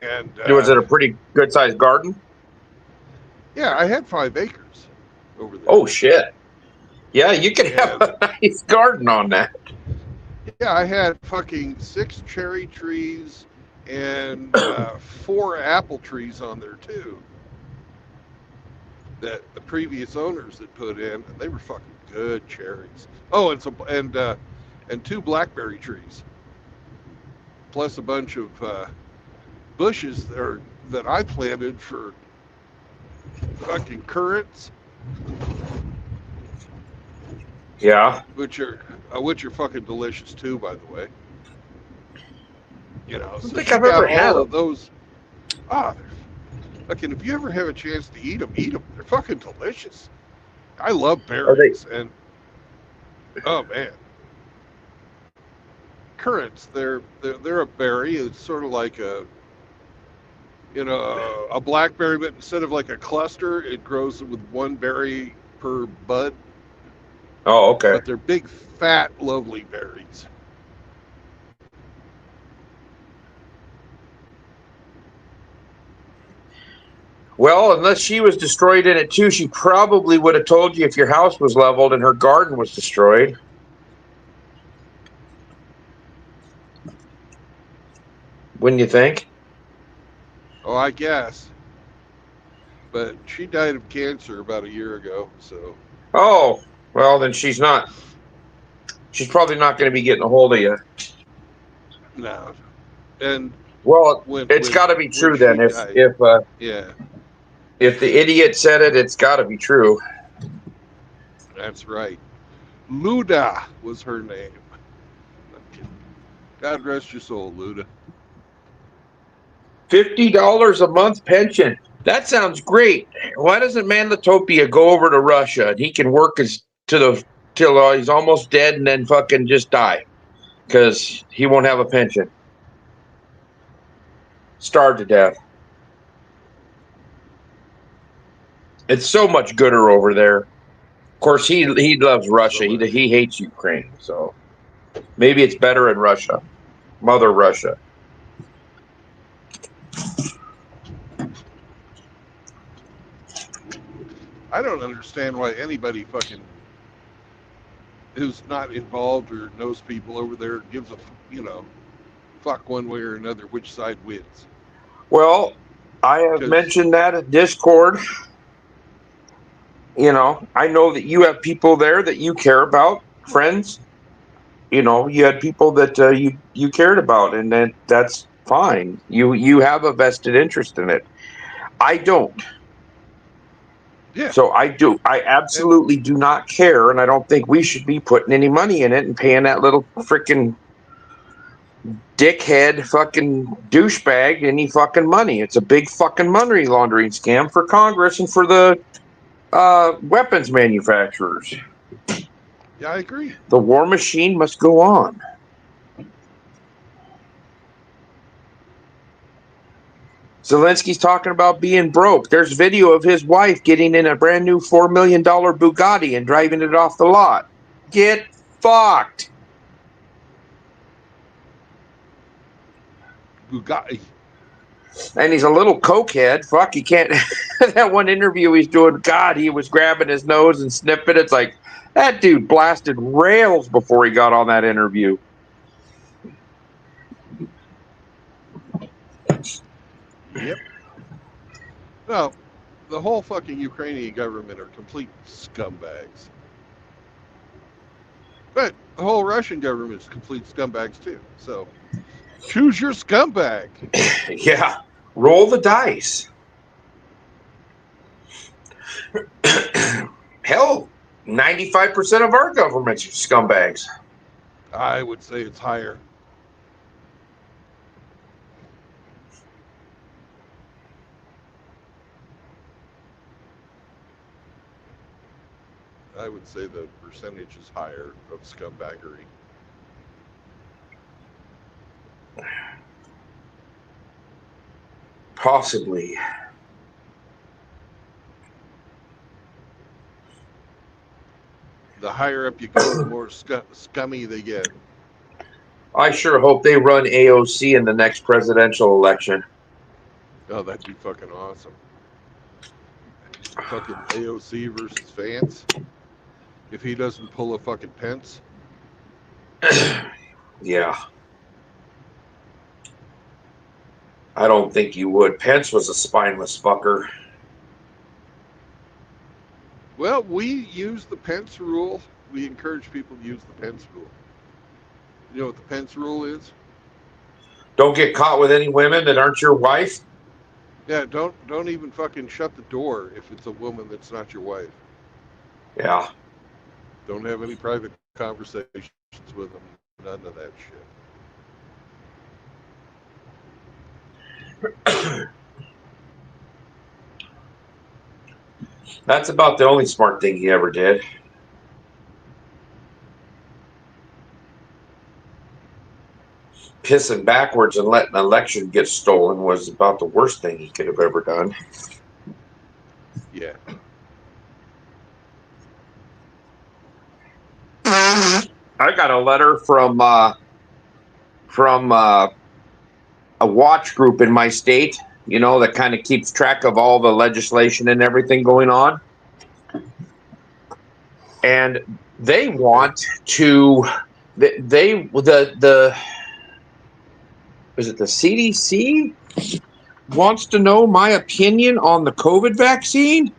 And Was it a pretty good sized garden? yeah, I had 5 acres over there. Oh shit. Yeah, you can have a nice garden on that. Yeah, I had fucking 6 cherry trees and 4 apple trees on there too. That the previous owners had put in, and they were fucking good cherries. Oh, and 2 blackberry trees, plus a bunch of bushes that I planted for fucking currants, Yeah. which are fucking delicious too, by the way. I don't So think she I've got ever had all of them. those. Ah, fucking, if you ever have a chance to eat them, eat them. They're fucking delicious. I love Are they? berries, and oh man, currants. They're a berry. It's sort of like a blackberry, but instead of like a cluster, it grows with 1 berry per bud. Oh, okay. But they're big, fat, lovely berries. Well, unless she was destroyed in it too, she probably would have told you if your house was leveled and her garden was destroyed. Wouldn't you think? Oh, I guess. but she died of cancer about a year ago. So Oh, well, then she's not. She's probably not going to be getting a hold of you. no, and Well, when it's when got to be when true she then. died, yeah, If the idiot said it, it's got to be true. that's right. Luda was her name. I'm kidding. God rest your soul, Luda. $50 a month pension. That sounds great. Why doesn't Manlatopia go over to Russia and he can work till he's almost dead and then fucking just die because he won't have a pension. Starve to death. It's so much gooder over there. Of course, he loves Russia. So He hates Ukraine. So maybe it's better in Russia. Mother Russia. I don't understand why anybody fucking who's not involved or knows people over there gives a fuck one way or another which side wins. Well, I have 'Cause- mentioned that in Discord. I know that you have people there that you care about, friends. You had people that you cared about, and that's fine. You have a vested interest in it. I don't. Yeah, So I absolutely do not care, and I don't think we should be putting any money in it and paying that little freaking dickhead fucking douchebag any fucking money. It's a big fucking money laundering scam for Congress and for the weapons manufacturers. yeah, I agree. The war machine must go on. Zelensky's talking about being broke. There's video of his wife getting in a brand new $4 million Bugatti and driving it off the lot. Get fucked. Bugatti. And he's a little cokehead. Fuck, he can't. That one interview he's doing, God, he was grabbing his nose and sniffing. It's like, that dude blasted rails before he got on that interview. Yep. No, the whole fucking Ukrainian government are complete scumbags. But the whole Russian government is complete scumbags too. So choose your scumbag. Yeah, roll the dice. Hell, 95% of our governments are scumbags. I would say it's higher. I would say the percentage is higher of scumbaggery. Possibly. The higher up you go, the more scummy they get. I sure hope they run AOC in the next presidential election. Oh, that'd be fucking awesome. Fucking AOC versus Vance. If he doesn't pull a fucking Pence. Yeah. I don't think you would. Pence was a spineless fucker. Well, we use the Pence rule. We encourage people to use the Pence rule. You know what the Pence rule is? Don't get caught with any women that aren't your wife. Yeah, don't even fucking shut the door if it's a woman that's not your wife. Yeah. Don't have any private conversations with them. None of that shit. That's about the only smart thing he ever did. Pissing backwards and letting an election get stolen was about the worst thing he could have ever done. Yeah. I got a letter from a watch group in my state, that kind of keeps track of all the legislation and everything going on. And they want to, is it the CDC? wants to know my opinion on the COVID vaccine?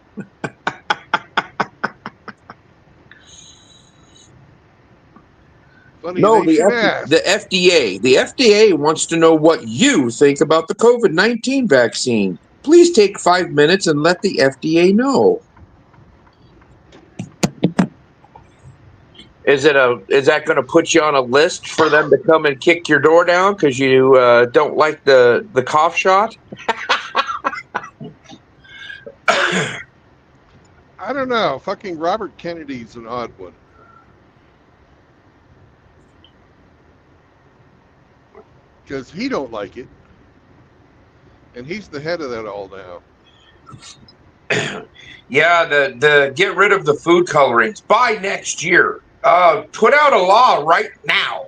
Funny No, they should ask. the FDA. The FDA wants to know what you think about the COVID-19 vaccine. Please take 5 minutes and let the FDA know. Is that going to put you on a list for them to come and kick your door down because you don't like the cough shot? I don't know. Fucking Robert Kennedy's an odd one. Because he don't like it. And he's the head of that all now. Yeah, the get rid of the food colorings by next year. Put out a law right now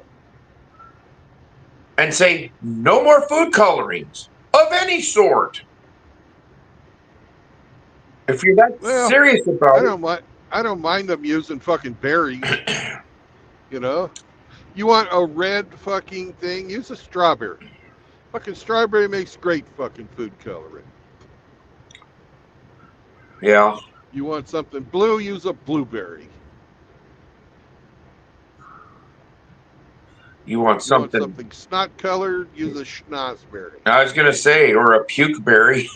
and say no more food colorings of any sort. If you're that serious about it, I don't mind them using fucking berries. You know, you want a red fucking thing? Use a strawberry. Fucking strawberry makes great fucking food coloring. Yeah. You want something blue? Use a blueberry. You want something snot colored? Use a schnozberry. I was gonna say, or a pukeberry.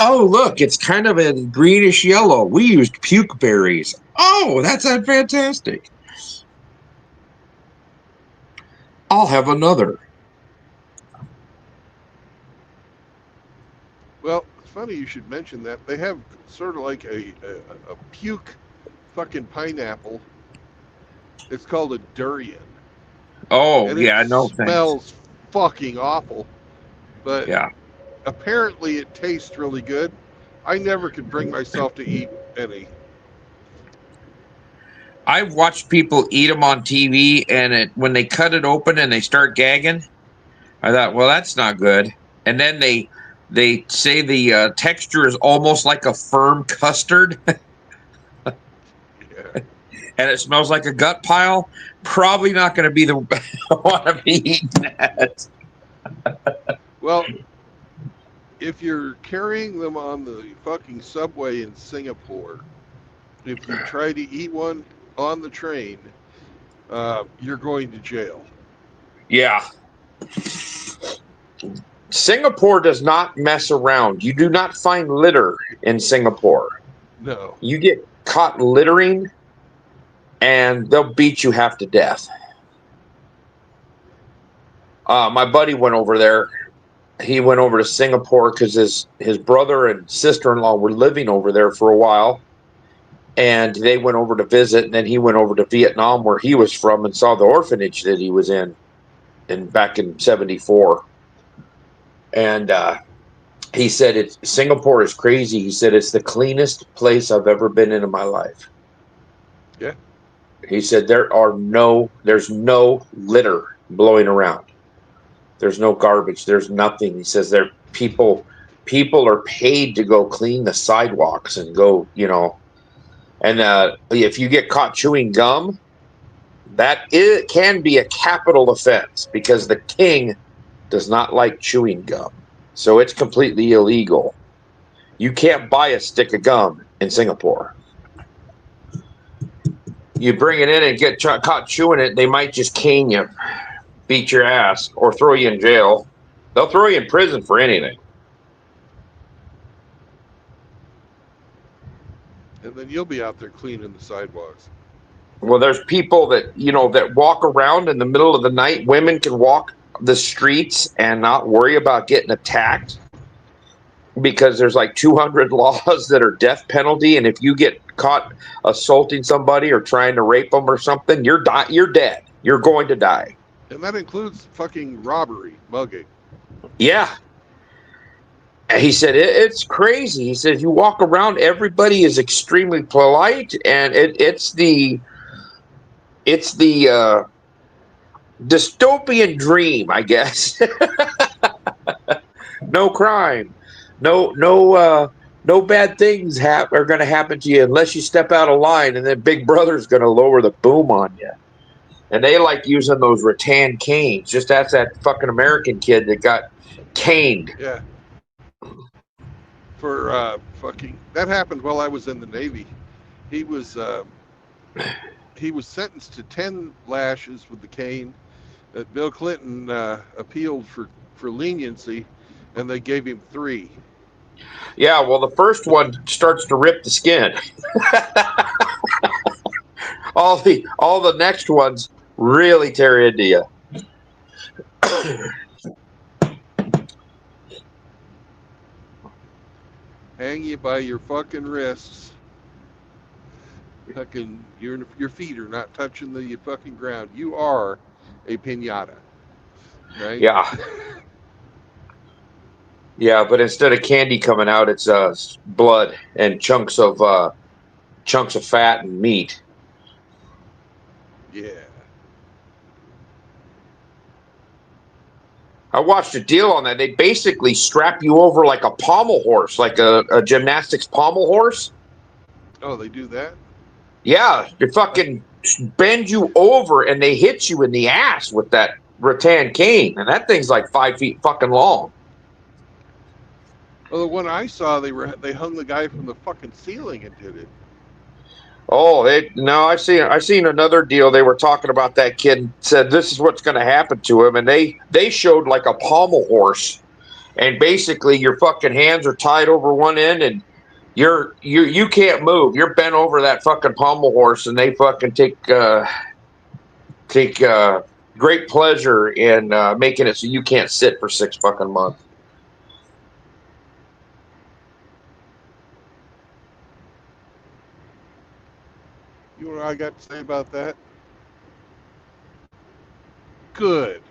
Oh, look, it's kind of a greenish yellow. We used puke berries. Oh, that's fantastic. I'll have another. Well, it's funny you should mention that. They have sort of like a puke fucking pineapple. It's called a durian. Oh, and yeah, no thanks. It smells fucking awful. But yeah, apparently it tastes really good. I never could bring myself to eat any. I've watched people eat them on TV, and when they cut it open and they start gagging, I thought, well, that's not good. And then they say the texture is almost like a firm custard. Yeah. And it smells like a gut pile. Probably not going to be the one to be eating that. Well, if you're carrying them on the fucking subway in Singapore, if you try to eat one on the train, you're going to jail. Yeah. Singapore does not mess around. You do not find litter in Singapore. No. You get caught littering, and they'll beat you half to death. My buddy went over there. He went over to Singapore because his brother and sister-in-law were living over there for a while. And they went over to visit, and then he went over to Vietnam, where he was from, and saw the orphanage that he was in back in 74. And he said, Singapore is crazy. He said, it's the cleanest place I've ever been in my life. Yeah. He said, there's no litter blowing around. There's no garbage. There's nothing. He says people are paid to go clean the sidewalks and go, and if you get caught chewing gum, it can be a capital offense because the king does not like chewing gum. So it's completely illegal. You can't buy a stick of gum in Singapore. You bring it in and get caught chewing it, they might just cane you, beat your ass, or throw you in jail. They'll throw you in prison for anything. And then you'll be out there cleaning the sidewalks. Well, there's people that, that walk around in the middle of the night. Women can walk the streets and not worry about getting attacked because there's like 200 laws that are death penalty. And if you get caught assaulting somebody or trying to rape them or something, you're dead. You're going to die. And that includes fucking robbery, mugging. Yeah. He said, it's crazy. He says, you walk around, everybody is extremely polite, and it's the dystopian dream, I guess. No crime, no bad things are going to happen to you unless you step out of line, and then Big Brother's going to lower the boom on you. And they like using those rattan canes. Just ask that fucking American kid that got caned. Yeah. For that happened while I was in the Navy. He was sentenced to 10 lashes with the cane. Bill Clinton appealed for leniency, and they gave him 3. Yeah, well, the first one starts to rip the skin. all the next ones really tear into you. Hang you by your fucking wrists. Fucking your feet are not touching the fucking ground. You are a piñata, right? Yeah. Yeah, but instead of candy coming out, it's blood and chunks of fat and meat. Yeah. I watched a deal on that. They basically strap you over like a pommel horse, like a gymnastics pommel horse. Oh, they do that? Yeah, they fucking bend you over and they hit you in the ass with that rattan cane, and that thing's like 5 feet fucking long. Well, the one I saw, they hung the guy from the fucking ceiling and did it. Oh, I've seen another deal. They were talking about that kid and said this is what's going to happen to him, and they showed like a pommel horse, and basically your fucking hands are tied over one end, and you can't move. You're bent over that fucking pommel horse, and they fucking take great pleasure in making it so you can't sit for 6 fucking months. You know what I got to say about that? Good.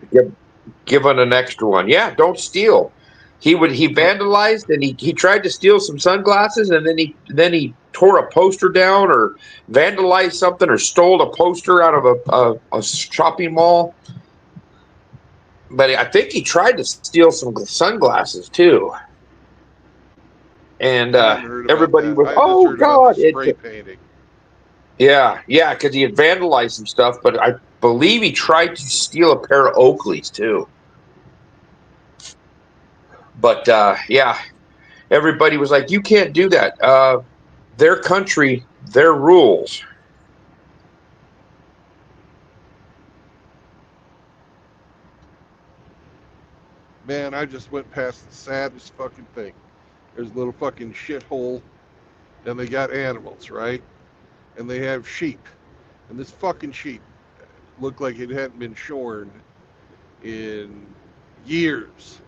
Given an extra one. Yeah, don't steal. He vandalized, and he tried to steal some sunglasses, and then he tore a poster down or vandalized something or stole a poster out of a shopping mall. But I think he tried to steal some sunglasses too. And everybody was, oh God, spray painting. Yeah, because he had vandalized some stuff, but I believe he tried to steal a pair of Oakleys too. But yeah, everybody was like, you can't do that. Their country, their rules. Man, I just went past the saddest fucking thing. There's a little fucking shithole, and they got animals, right? And they have sheep. And this fucking sheep looked like it hadn't been shorn in years.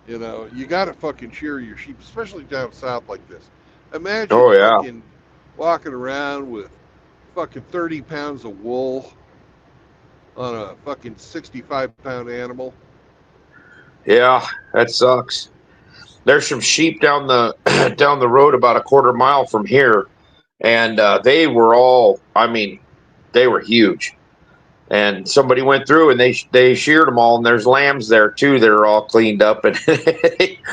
You know, you gotta fucking shear your sheep, especially down south like this. Imagine fucking walking around with fucking 30 pounds of wool on a fucking 65-pound animal. Yeah, that sucks. There's some sheep down the down the road about a quarter mile from here, and they were all, I mean, they were huge. And somebody went through and they sheared them all, and there's lambs there too. They're all cleaned up, and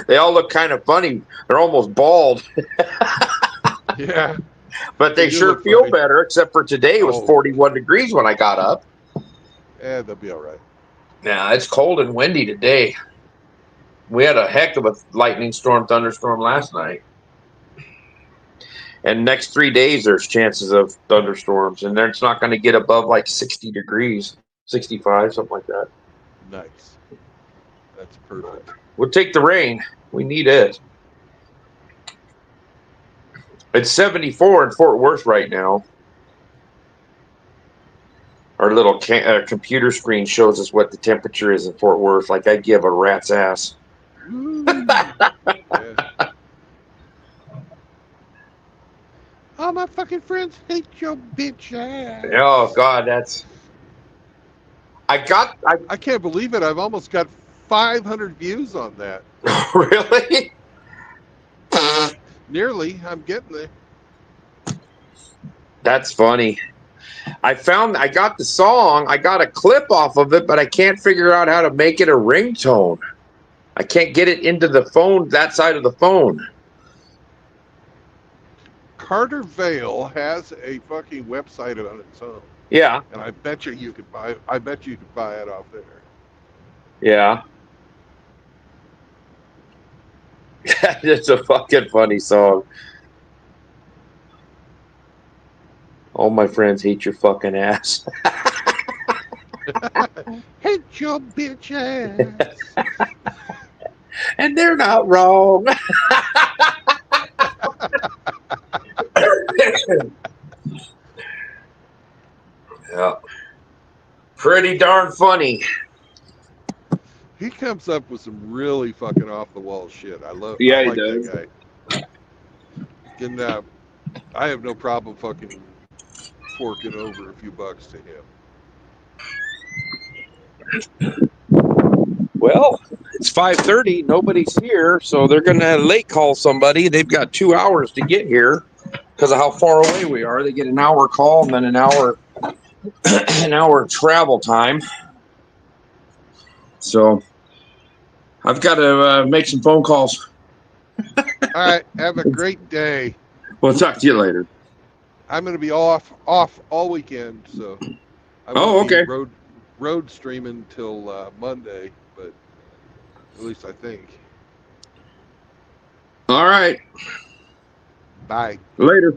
they all look kind of funny. They're almost bald. Yeah. But they sure feel funny. Better, except for today it was 41 degrees when I got up. Yeah, they'll be all right. Yeah, it's cold and windy today. We had a heck of a lightning storm, thunderstorm last night. And next 3 days, there's chances of thunderstorms. And then it's not going to get above like 60 degrees, 65, something like that. Nice. That's perfect. We'll take the rain. We need it. It's 74 in Fort Worth right now. Our little computer screen shows us what the temperature is in Fort Worth. Like I give a rat's ass. Yeah. All my fucking friends hate your bitch ass. Oh God, that's. I can't believe it. I've almost got 500 views on that. Really? Nearly. I'm getting there. That's funny. I got the song. I got a clip off of it, but I can't figure out how to make it a ringtone. I can't get it into the phone, that side of the phone. Carter Vale has a fucking website on its own, Yeah, and I bet you could buy. I bet you could buy it off there. yeah. It's a fucking funny song. All my friends hate your fucking ass. Hit your bitch ass. And they're not wrong. Yeah. Pretty darn funny. He comes up with some really fucking off the wall shit. I Yeah, he like does. that guy. And I have no problem fucking forking over a few bucks to him. Well, it's 5:30. Nobody's here, so they're gonna late call somebody. They've got 2 hours to get here because of how far away we are. They get an hour call and then an hour an hour travel time. So I've got to make some phone calls. All right, have a great day. We'll talk to you later. I'm going to be off all weekend, so I Oh, won't be okay. road streaming till Monday, but at least I think. All right. Bye. Later.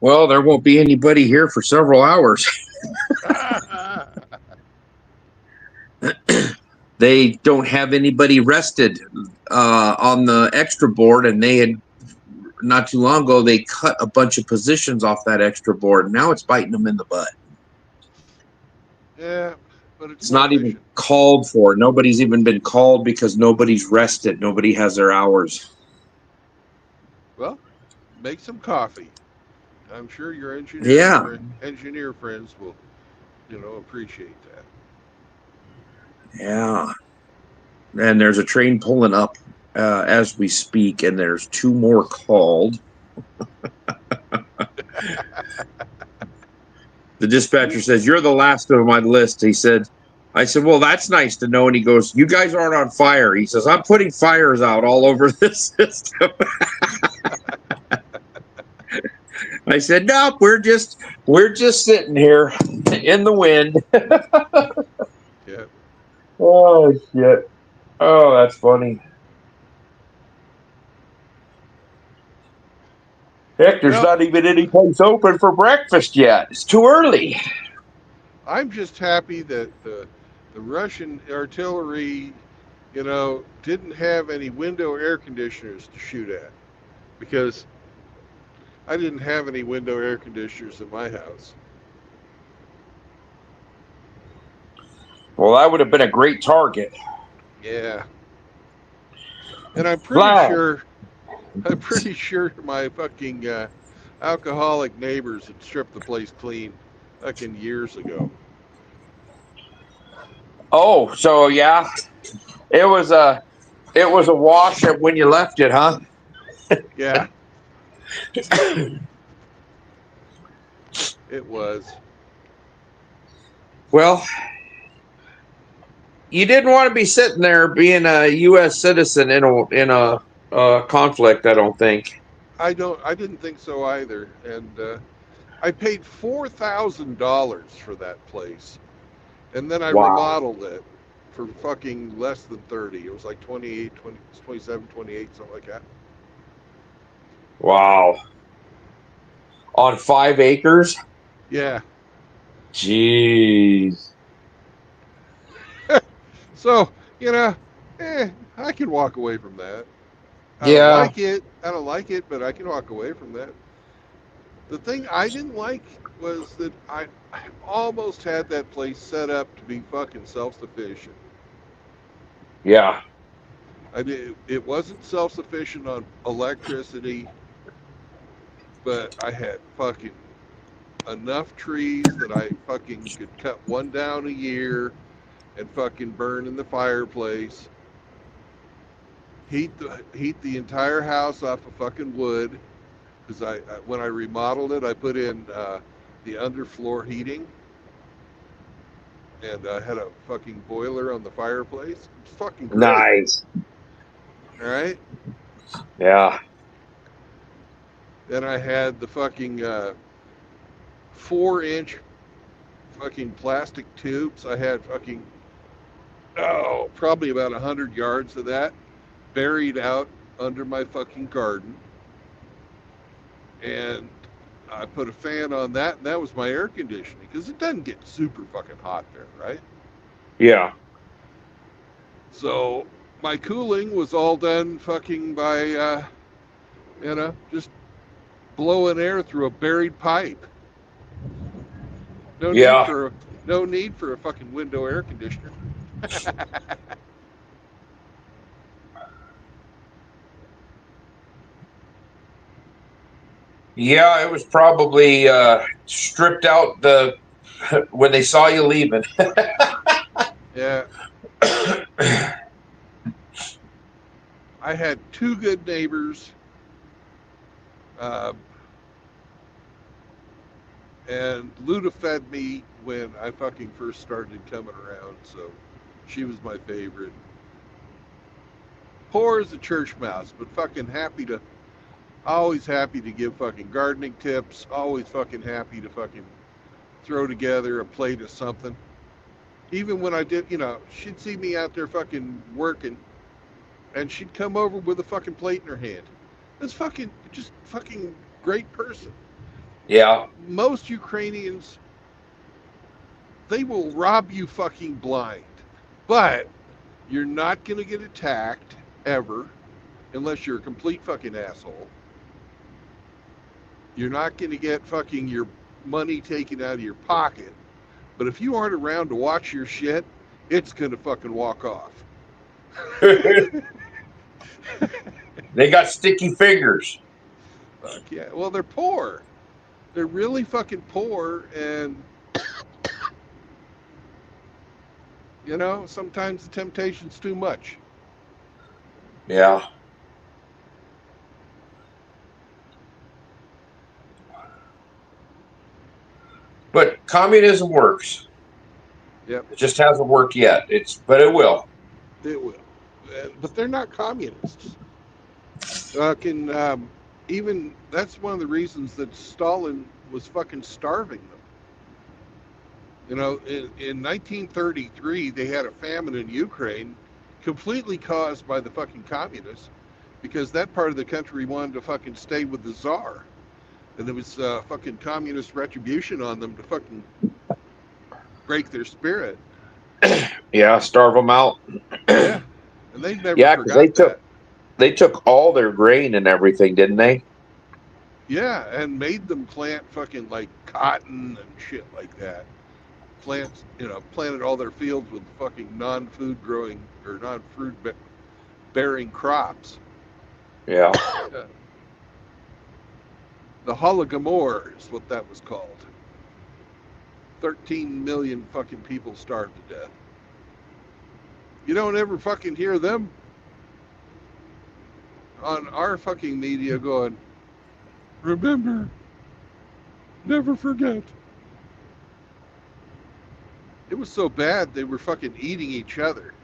Well, there won't be anybody here for several hours. They don't have anybody rested on the extra board, and they had not too long ago they cut a bunch of positions off that extra board. And now it's biting them in the butt. Yeah, but It's more not even efficient. called for. Nobody's even been called because nobody's rested. Nobody has their hours. Well, make some coffee. I'm sure your Yeah. engineer friends will, appreciate that. Yeah. And there's a train pulling up as we speak, and there's two more called. The dispatcher says, "You're the last of my list." He said, I said, "Well, that's nice to know." And he goes, "You guys aren't on fire." He says, "I'm putting fires out all over this system." I said, "Nope, we're just sitting here in the wind." Yeah. Oh shit. Oh, that's funny. Heck, there's Well, not even any place open for breakfast yet. It's too early. I'm just happy that the Russian artillery, didn't have any window air conditioners to shoot at, because I didn't have any window air conditioners in my house. Well, that would have been a great target. Yeah. And I'm pretty Vlad. sure my fucking alcoholic neighbors had stripped the place clean fucking years ago. Oh, so yeah, it was a wash up when you left it, huh? Yeah, it was. Well, you didn't want to be sitting there being a U.S. citizen in a conflict. I don't think. I didn't think so either. And I paid $4,000 for that place, and then I Wow. remodeled it for fucking less than 30. It was like 28, 20, 27, 28, something like that. Wow. On 5 acres. Yeah. Jeez. So, I can walk away from that. I don't Yeah. like it. I don't like it, but I can walk away from that. The thing I didn't like was that I almost had that place set up to be fucking self-sufficient. Yeah. It wasn't self-sufficient on electricity, but I had fucking enough trees that I fucking could cut one down a year and fucking burn in the fireplace. Heat the entire house off of fucking wood, because when I remodeled it, I put in the underfloor heating, and I had a fucking boiler on the fireplace. It's fucking great. Nice. All right. Yeah. Then I had the fucking 4-inch fucking plastic tubes. I had fucking probably about 100 yards of that buried out under my fucking garden, and I put a fan on that, and that was my air conditioning, because it doesn't get super fucking hot there, right? Yeah. So my cooling was all done fucking by, just blowing air through a buried pipe. No Yeah. need for a fucking window air conditioner. Yeah. It was probably stripped out when they saw you leaving. Yeah. I had 2 good neighbors, and Luda fed me when I fucking first started coming around, so she was my favorite. Poor as a church mouse, but fucking always happy to give fucking gardening tips, always fucking happy to fucking throw together a plate of something. Even when I did, she'd see me out there fucking working, and she'd come over with a fucking plate in her hand. Just fucking great person. Yeah. Most Ukrainians, they will rob you fucking blind. But you're not going to get attacked ever unless you're a complete fucking asshole. You're not going to get fucking your money taken out of your pocket. But if you aren't around to watch your shit, it's going to fucking walk off. They got sticky fingers. Fuck yeah. Well, they're poor. They're really fucking poor, and you know, sometimes the temptation's too much. Yeah. But communism works. Yep. It just hasn't worked yet. But it will. It will. But they're not communists. Even that's one of the reasons that Stalin was fucking starving them. You know, in 1933, they had a famine in Ukraine, completely caused by the fucking communists, because that part of the country wanted to fucking stay with the Tsar. And it was fucking communist retribution on them to fucking break their spirit. Yeah, starve them out. Yeah. And they never Yeah, 'cause forgot they took all their grain and everything, didn't they? Yeah, and made them plant fucking like cotton and shit like that. Planted all their fields with fucking non-food growing or non-fruit bearing crops. Yeah. The Holodomor is what that was called. 13 million fucking people starved to death. You don't ever fucking hear them on our fucking media going, remember, never forget. It was so bad they were fucking eating each other.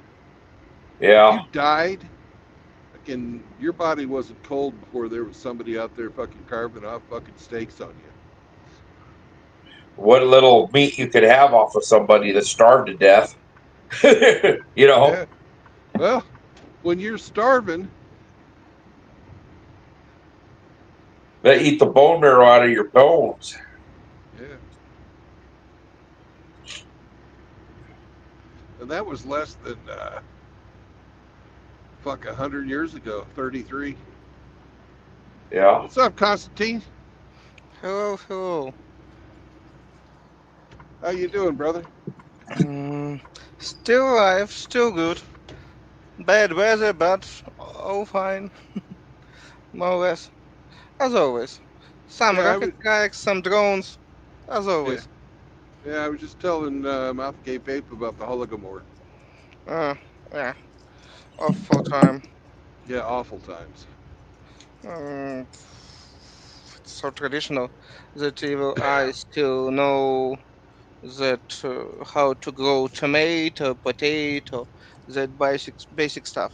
Yeah. If you died, fucking your body wasn't cold before there was somebody out there fucking carving off fucking steaks on you. What little meat you could have off of somebody that's starved to death. You know? Yeah. Well, when you're starving, They eat the bone marrow out of your bones. yeah. And that was less than 100 years ago, 33. Yeah. What's up, Constantine? Hello, hello. How you doing, brother? Still alive, still good. Bad weather, but all fine. More or less. As always. Some Yeah, rocket strikes, some drones. As always. Yeah, I was just telling Mouthgate Ape about the Holodomor. Yeah. Awful time. Yeah, awful times. It's so traditional that even I still know that how to grow tomato, potato, that basic stuff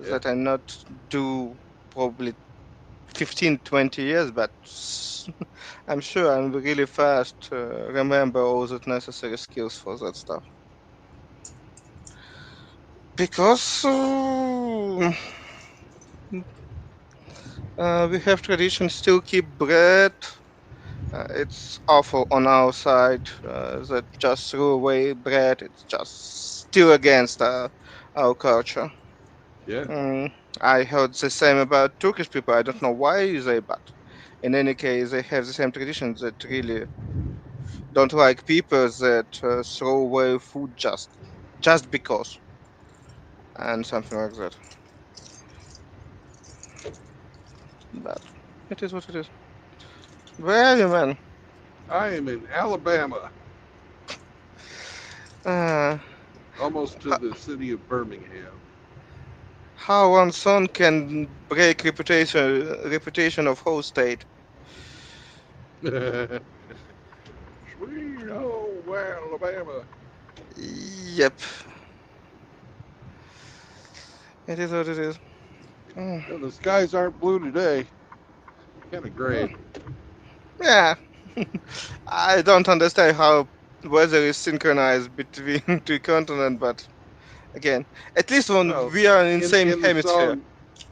Yeah. that I not do probably 15, 20 years, but I'm sure I'm really fast remember all the necessary skills for that stuff. Because we have tradition still keep bread. It's awful on our side that just threw away bread. It's just still against our culture. Yeah. I heard the same about Turkish people. I don't know why they, but in any case, they have the same traditions that really don't like people that throw away food just because, and something like that. But it is what it is. Where are you, man? I am in Alabama, Uh, almost to the city of Birmingham. how one son can break reputation of whole state? Sweet home Alabama. Yep. It is what it is. Well, the skies aren't blue today. Kind of gray. Yeah. I don't understand how weather is synchronized between two continents, but again, at least when Well, we are in same in the hemisphere.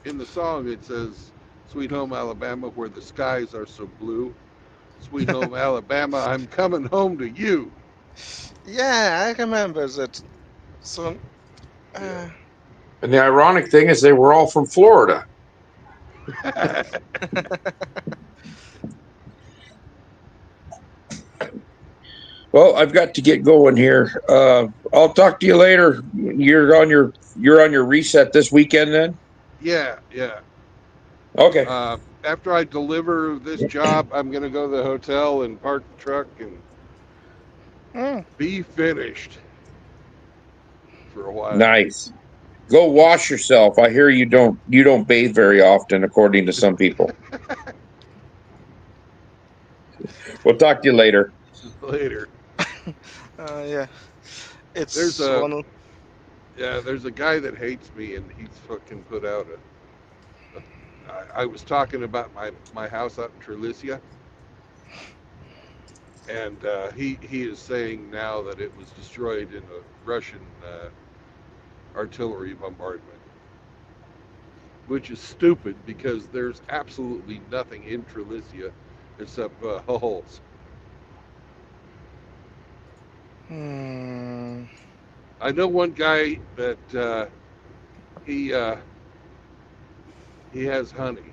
in the song, it says "Sweet Home Alabama," where the skies are so blue. Sweet Home Alabama, I'm coming home to you. Yeah, I remember that. So, Yeah. And the ironic thing is, they were all from Florida. Well, I've got to get going here. I'll talk to you later. You're on your reset this weekend then. yeah, yeah. Okay. After I deliver this job, I'm gonna go to the hotel and park the truck and mm, be finished for a while. Nice. Go wash yourself. I hear you don't bathe very often, according to some people. We'll talk to you later. Later. yeah, There's it's a one. there's a guy that hates me, and he's fucking put out I was talking about my house out in Trilicia, and he is saying now that it was destroyed in a Russian artillery bombardment, which is stupid because there's absolutely nothing in Trilicia except holes. Hmm. I know one guy that he has honey.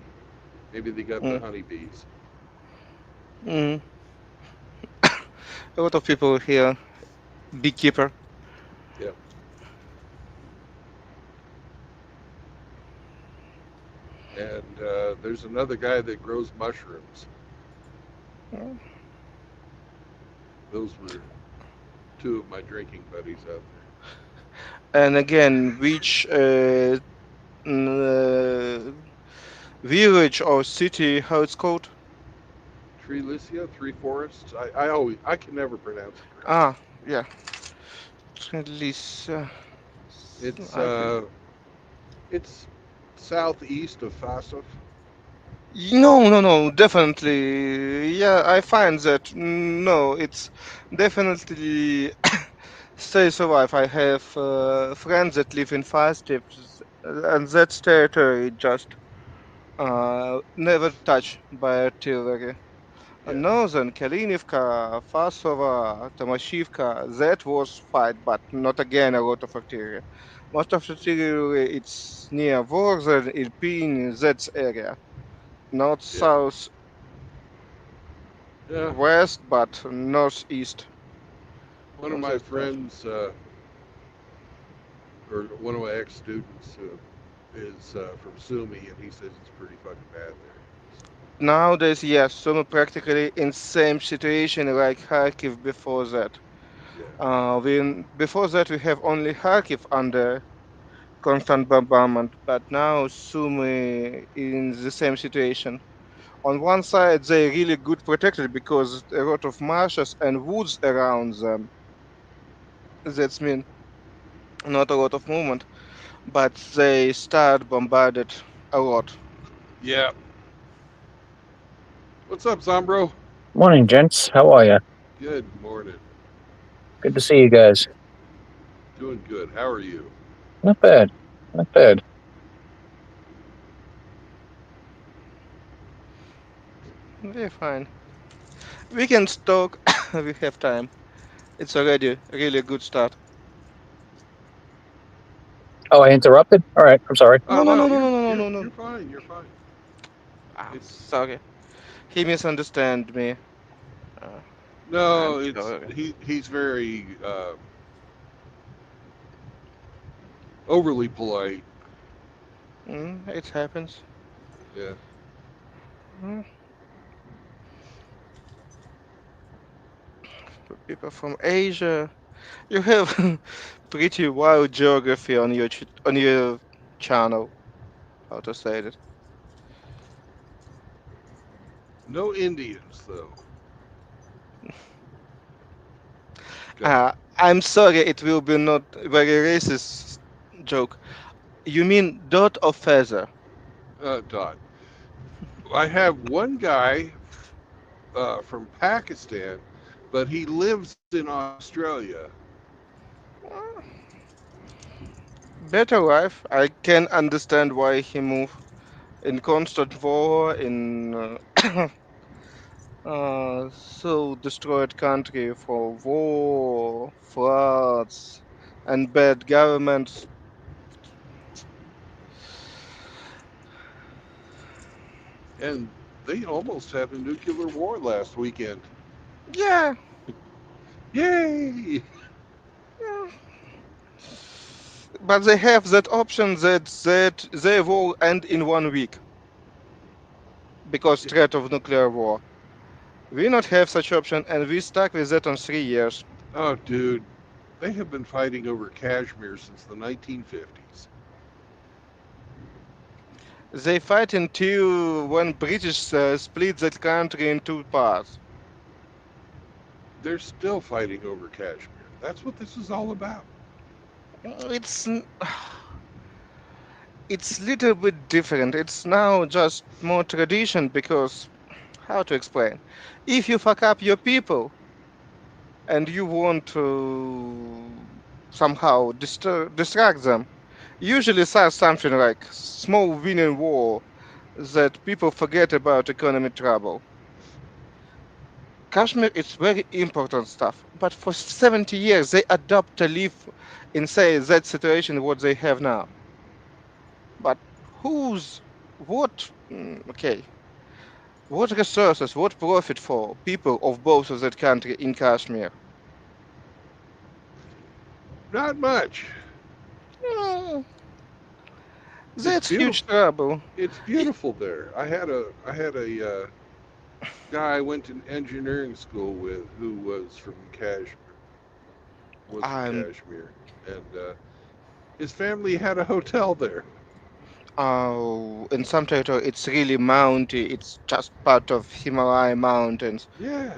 Maybe they got the Mm, honeybees. mm. A lot of people here, beekeeper. Yeah. And there's another guy that grows mushrooms. Mm. Those were two of my drinking buddies out And again, which village or city? How it's called? there. Trilicia, Three Forests. I can never pronounce it correctly. Ah, yeah. Trilicia. It's I can. it's southeast of Fasov. No, no, no, definitely. Yeah, I find that. No, it's definitely stays alive. I have friends that live in Fastip, and that territory just never touched by artillery. Yeah. Northern Kalinivka, Fasova, Tomashivka, that was fight, but not again a lot of artillery. Most of the artillery it's near Vorzen, Irpin, that area. Not Yeah. south Yeah. west, but northeast. One of Of my that part. friends, or one of my ex-students, is from Sumi, and he says it's pretty fucking bad there. Nowadays, yes, some practically in same situation like Kharkiv before that. Yeah. Before that we have only Kharkiv under constant bombardment, but now Sumy in the same situation. On one side, they really good protected because a lot of marshes and woods around them. That's mean not a lot of movement, but they start bombarded a lot. Yeah. What's up, Zombro? Morning, gents. How are you? Good morning. Good to see you guys. Doing good. How are you? Not bad. Not bad. Very fine. We can talk. We have time. It's already really a good start. Oh, I interrupted? All right. I'm sorry. Oh No, no, no, no, no, you're no, no, you're no, no. you're fine. You're fine. Ah, It's sorry. He misunderstand me. Uh, I'm no, it's sorry. he's very overly polite. It happens. Yeah. Mm, People from Asia, you have pretty wild geography on your on your channel. How to say it? No Indians though. Okay. I'm sorry. It will be not very racist joke. You mean dot or feather? Dot. I have one guy from Pakistan, but he lives in Australia. Uh, Better life. I can understand why he moved in constant war in so destroyed country for war, floods, and bad governments. And they almost had a nuclear war last weekend. Yeah, Yay! yeah. But they have that option that they will end in 1 week because threat of nuclear war. We not have such option, and we stuck with that on 3 years. Oh, dude, they have been fighting over Kashmir since the 1950s. They fight until when British split that country in two parts. They're still fighting over Kashmir. That's what this is all about. It's it's little bit different. It's now just more tradition because how to explain? If you fuck up your people and you want to somehow distract them, usually start something like small winning war that people forget about economic trouble. Kashmir is very important stuff, but for 70 years they adopt to live in say that situation what they have now. But who's what? Okay, what resources, what profit for people of both of that country in Kashmir? Not much. Mm, It's that's beautiful. huge trouble. It's beautiful there. I had a guy I went to engineering school with who was from Kashmir. Was from Um, Kashmir, and his family had a hotel there. in some territory it's really mounty. It's just part of Himalaya mountains. Yeah,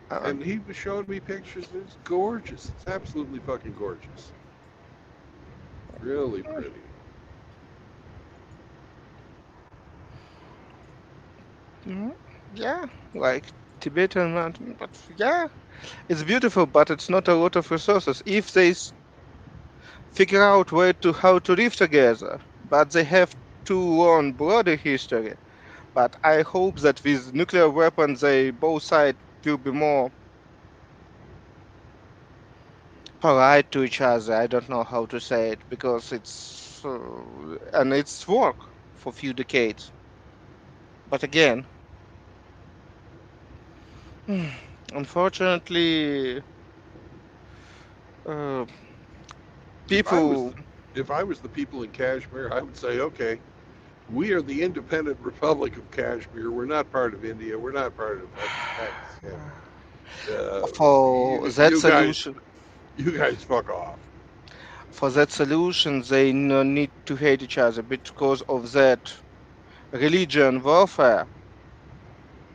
Uh, and he was showing me pictures. It's gorgeous. It's absolutely fucking gorgeous. Really pretty. mhm, yeah, like Tibetan mountain, but yeah, it's beautiful, but it's not a lot of resources. If they figure out where to how to live together, but they have too long bloody history. But I hope that with nuclear weapons, they both sides will be more polite to each other. I don't know how to say it because it's and it's work for few decades. But again, unfortunately, uh, If I was people. the if I was the people in Kashmir, I would say, okay, we are the independent Republic of Kashmir. We're not part of India. We're not part of Pakistan. For that You guys, solution, you guys, fuck off. they no need to hate each other because of that religion warfare.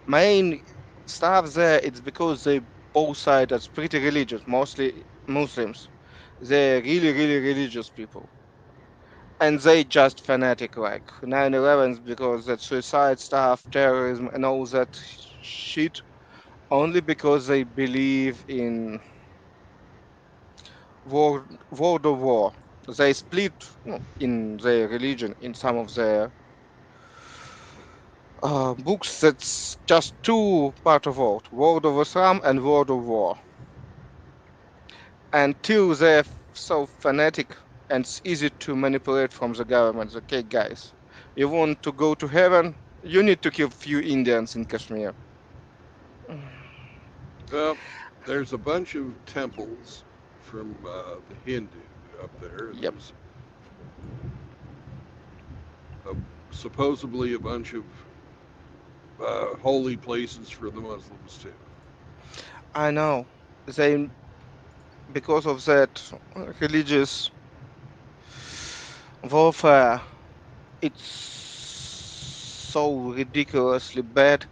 Main stuff there, it's because they both sides are pretty religious, mostly Muslims. They're really, really religious people. And they just fanatic like 9/11 because that suicide stuff, terrorism, and all that shit, only because they believe in world of war. They split in their religion in some of their books. That's just two part of world of Islam and world of war. And two, they're so fanatic and it's easy to manipulate from the government. Okay, guys, you want to go to heaven? You need to kill few Indians in Kashmir. Well, there's a bunch of temples from the Hindu up there. Yep. There's supposedly a bunch of holy places for the Muslims too. I know. They because of that religious warfare, it's so ridiculously bad.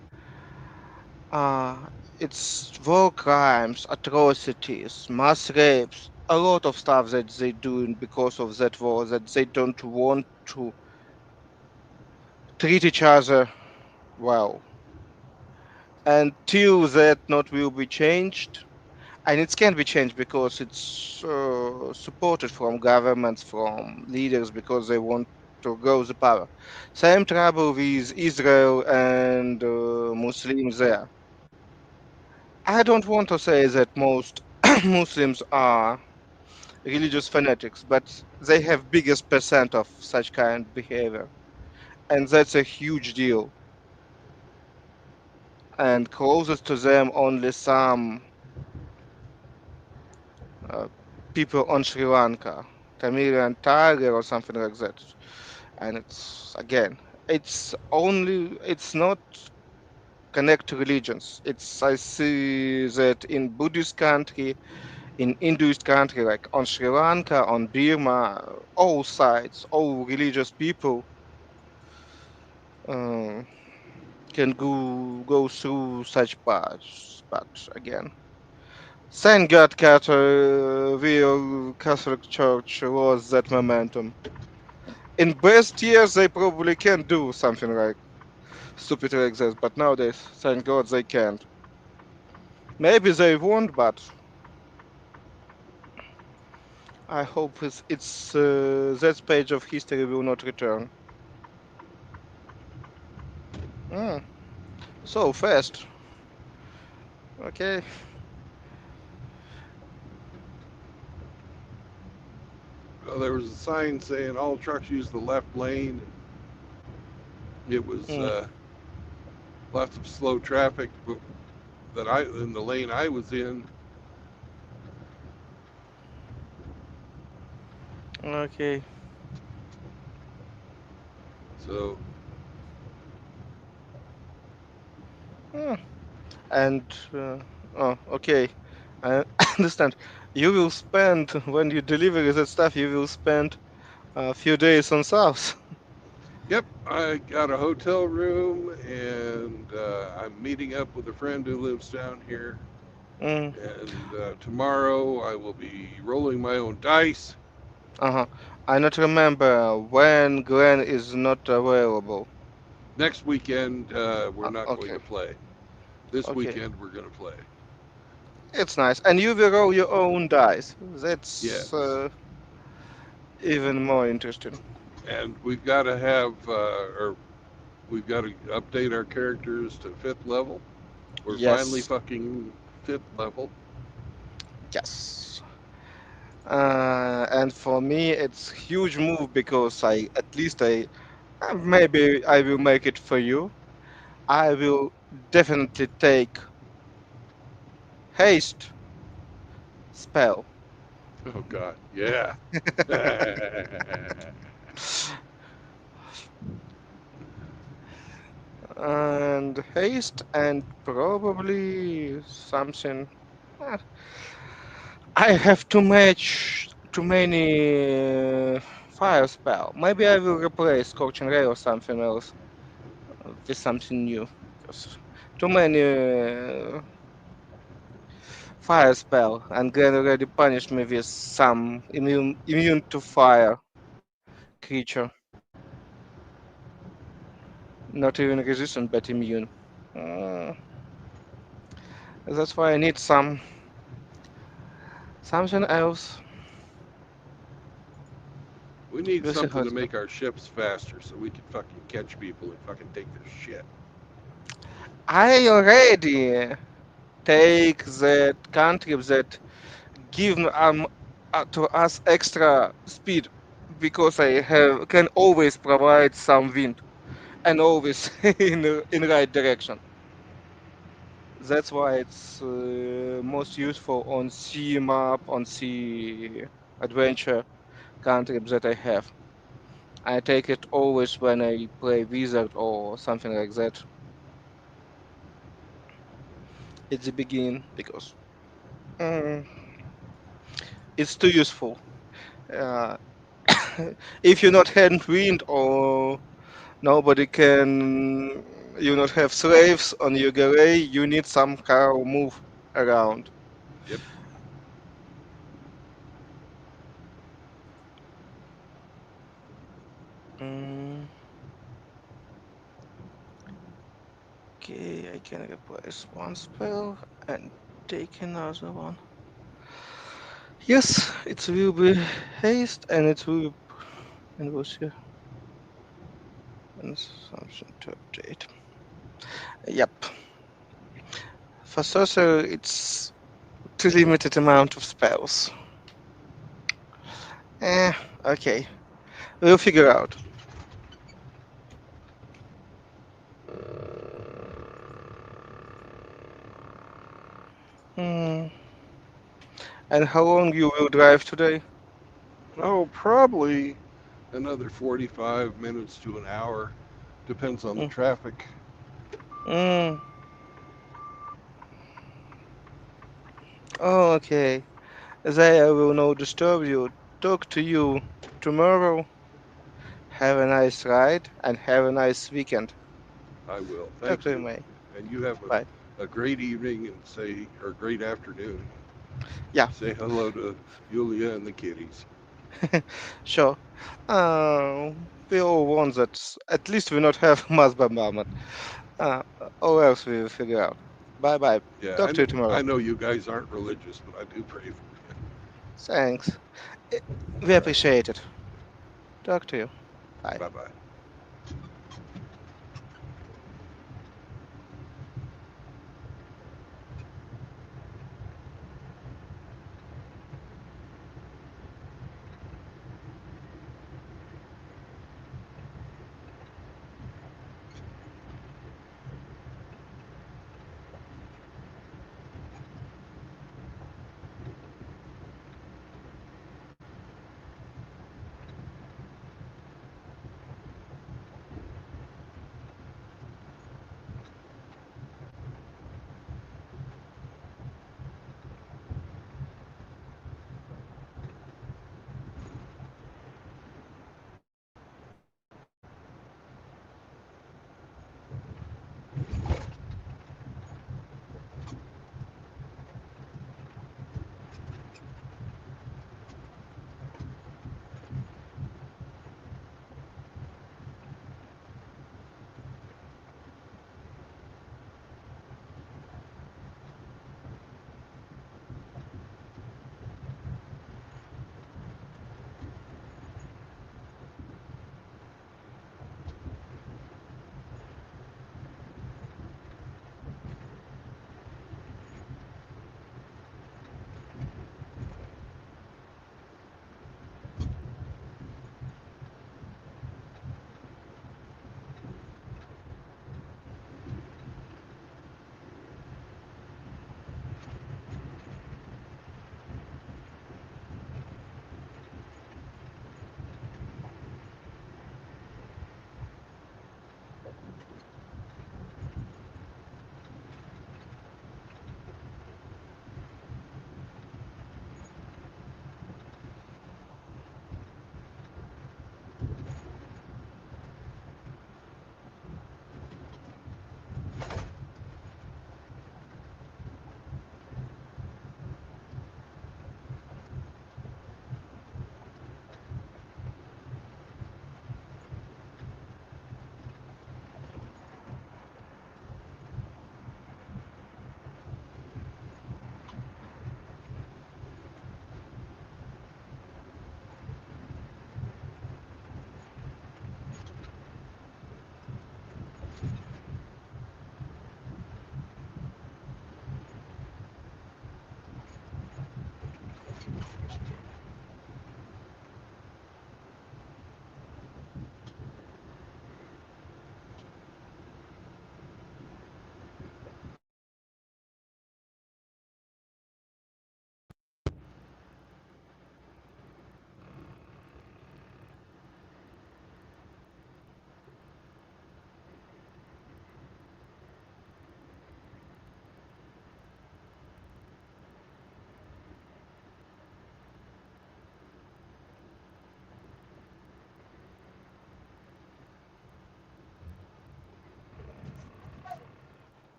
Uh, it's war crimes, atrocities, mass rapes, a lot of stuff that they do because of that war that they don't want to treat each other well. Until that not will be changed, and it can be changed because it's supported from governments, from leaders, because they want to grow the power. Same trouble with Israel and Muslims there. I don't want to say that most Muslims are religious fanatics, but they have biggest percent of such kind of behavior, and that's a huge deal. And closest to them only some uh, people on Sri Lanka, Tamilian Tiger or something like that. And it's again, it's not connect to religions. It's I see that in Buddhist country, in Hinduist country like on Sri Lanka, on Burma, all sides, all religious people um, can go through such paths. But again, thank God, real Catholic Church lost that momentum. In best years, they probably can do something like stupid like this, but nowadays, thank God, they can't. Maybe they won't, but I hope that page of history will not return. Hmm. So fast. Okay. Well, there was a sign saying all trucks use the left lane. It was Hmm. lots of slow traffic that I in the lane I was in. Okay. So Hmm. And oh, okay. I understand. You will spend when you deliver that stuff. You will spend a few days on South. yep, I got a hotel room, and I'm meeting up with a friend who lives down here. Mm. And tomorrow I will be rolling my own dice. Uh-huh. I not remember when Glenn is not available. Next weekend we're not going Okay. to play. This Okay. weekend we're going to play. It's nice. And you will roll your own dice. That's Yes, even more interesting. and we've got to have or we've got to update our characters to 5th level. We're finally Yes. fucking 5th level. Yes. And for me, it's huge move because I at least I maybe I will make it for you. I will definitely take haste spell. Oh God, yeah. And haste and probably something. uh, I have too much, too many fire spell. Maybe I will replace Scorching Ray or something else with something new. Because too many fire spell, and Glenn already punished me with some immune to fire creature. Not even resistant, but immune. Uh, that's why I need something else. We need We'll see how something to it's go. make our ships faster so we can fucking catch people and fucking take their shit. I already take that country that give to us extra speed because I have can always provide some wind and always in right direction. That's why it's most useful on sea map, on sea adventure country that I have. I take it always when I play wizard or something like that at the beginning because mm, it's too useful. Uh, if you not hand wind or nobody can, you not have slaves on your galley, you need somehow move around. Yep. Mm, okay, I can replace one spell and take another one. Yes, it will be haste and it will and we'll see. Consumption to update. Yep. For sorcerer, it's too limited amount of spells. Okay. We'll figure out. Hmm. And how long you will drive today? Oh, probably another 45 minutes to an hour. Depends on the Mm. traffic. Hmm. Oh, okay. I will not disturb you. Talk to you tomorrow. Have a nice ride and have a nice weekend. I will. Talk Thank to you, you. mate. And you have Bye. a great evening and say, or great afternoon. Yeah. Say hello to Yulia and the kitties. Sure. We all want that at least we not have mass bombardment. Uh, or else we will figure out. Bye bye. Yeah, Talk to you tomorrow. I know you guys aren't religious, but I do pray for you. Thanks. We appreciate it. Talk to you. Bye. Bye bye.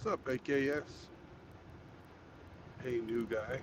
What's up, AKS? Hey, new guy.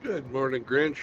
Good morning, Grinch.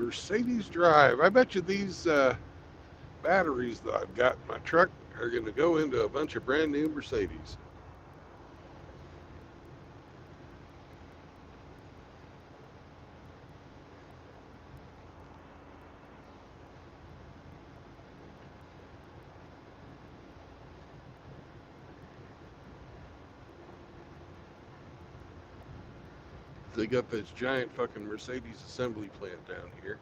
Mercedes Drive. I bet you these batteries that I've got in my truck are going to go into a bunch of brand new Mercedes. They got this giant fucking Mercedes assembly plant down here.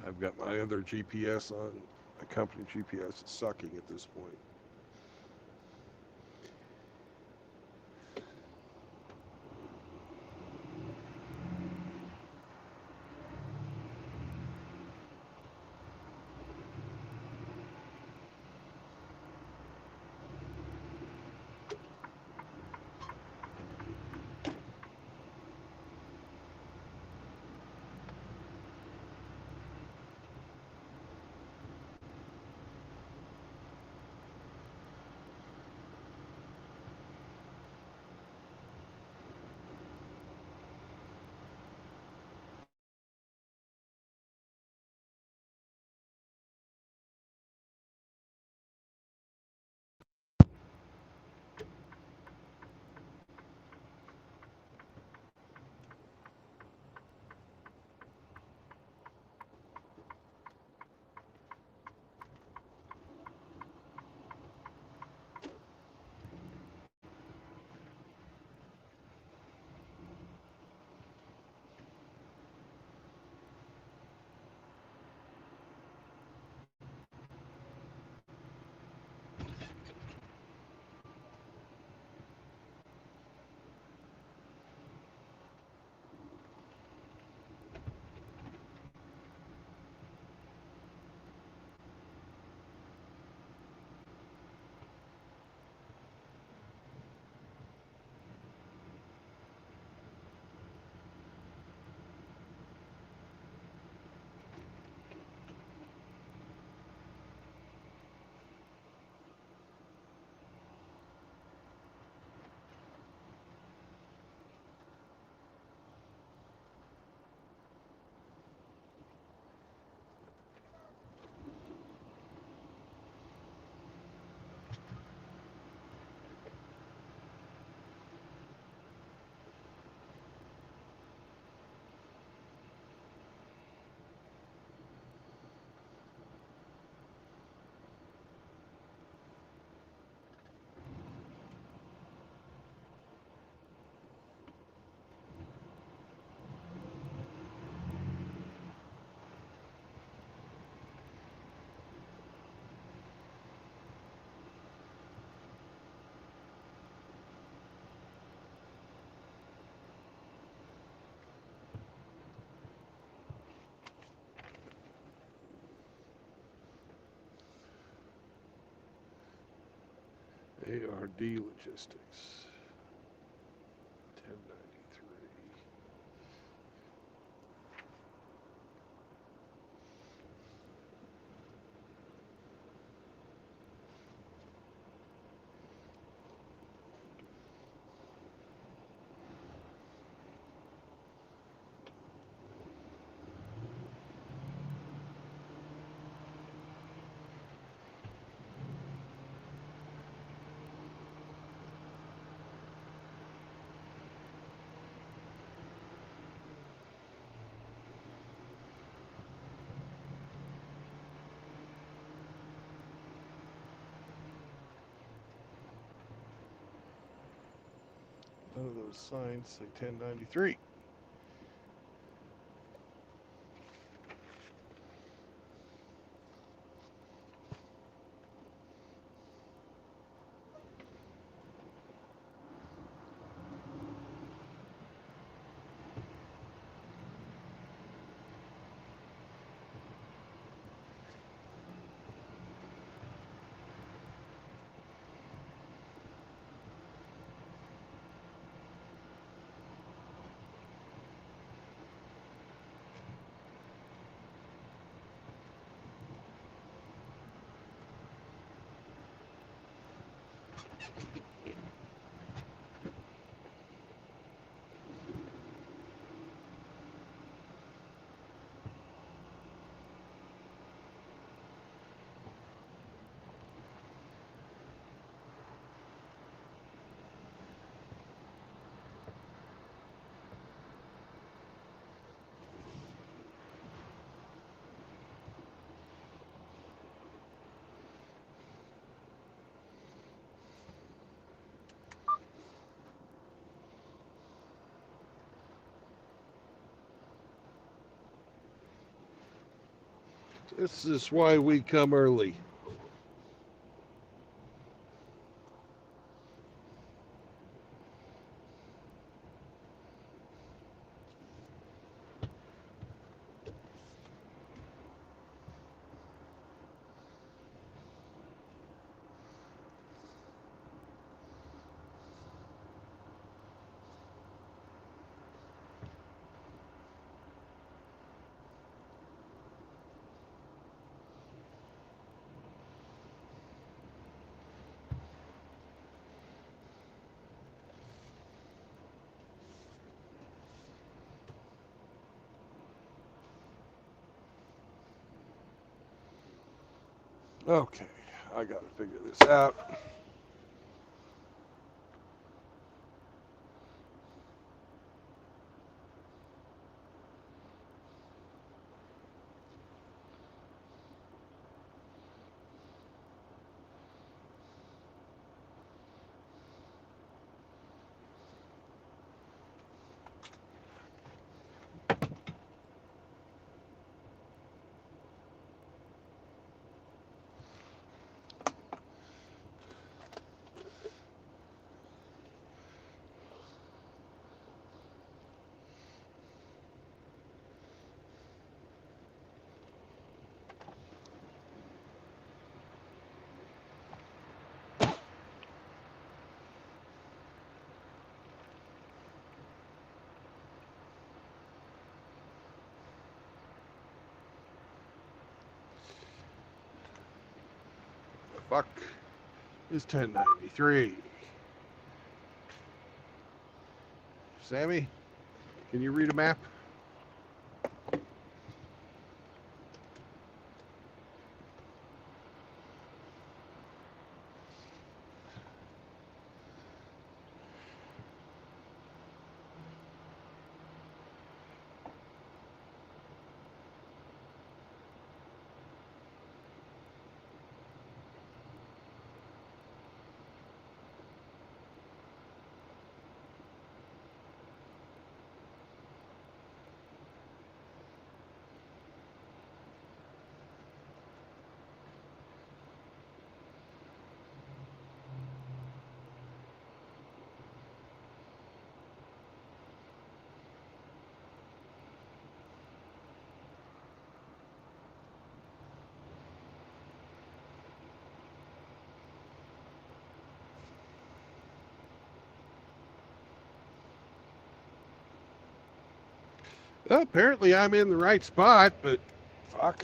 I've got my other GPS on. My company GPS is sucking at this point. ARD Logistics. 1093. None of those signs say 1093. This is why we come early. Okay, I gotta figure this out. The fuck is 1093? Sammy, can you read a map? Well, apparently I'm in the right spot, but fuck,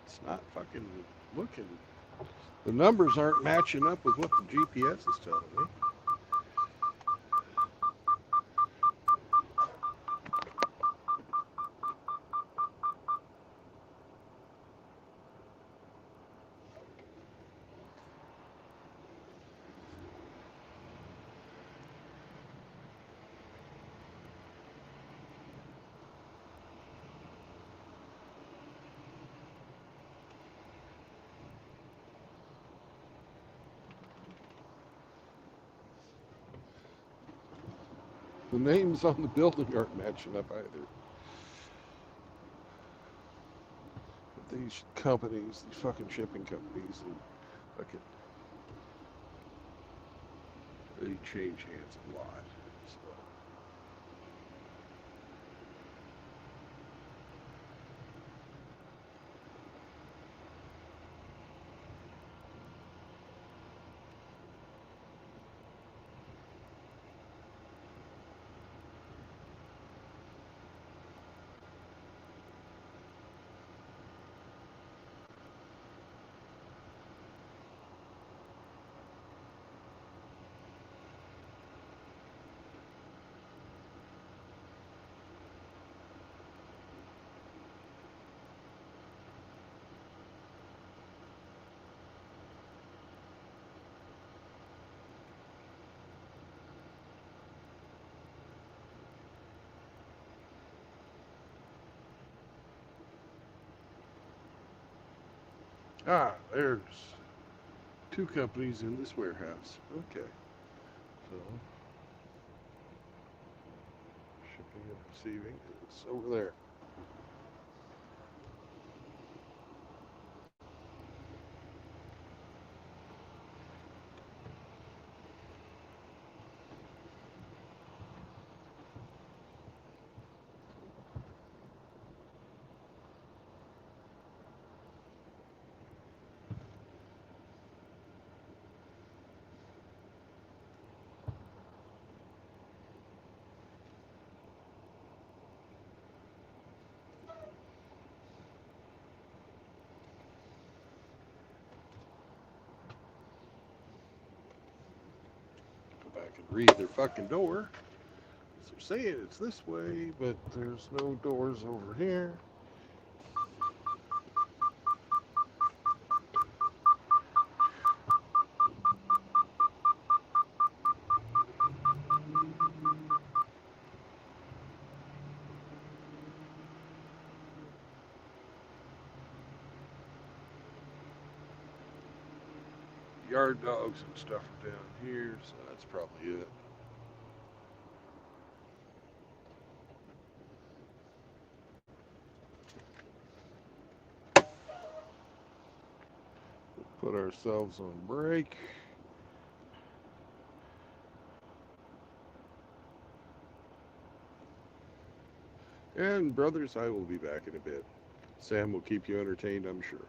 it's not fucking looking. The numbers aren't matching up with what the GPS is telling me. The names on the building aren't matching up either. But these companies, these fucking shipping companies, and fucking they change hands a lot. So. Ah, there's two companies in this warehouse. Okay. So, shipping and receiving is over there. Go back and read their fucking door. They're saying it's this way, but there's no doors over here. Yard dogs and stuff are down here, so that's probably it. We'll put ourselves on break. And brothers, I will be back in a bit. Sam will keep you entertained, I'm sure.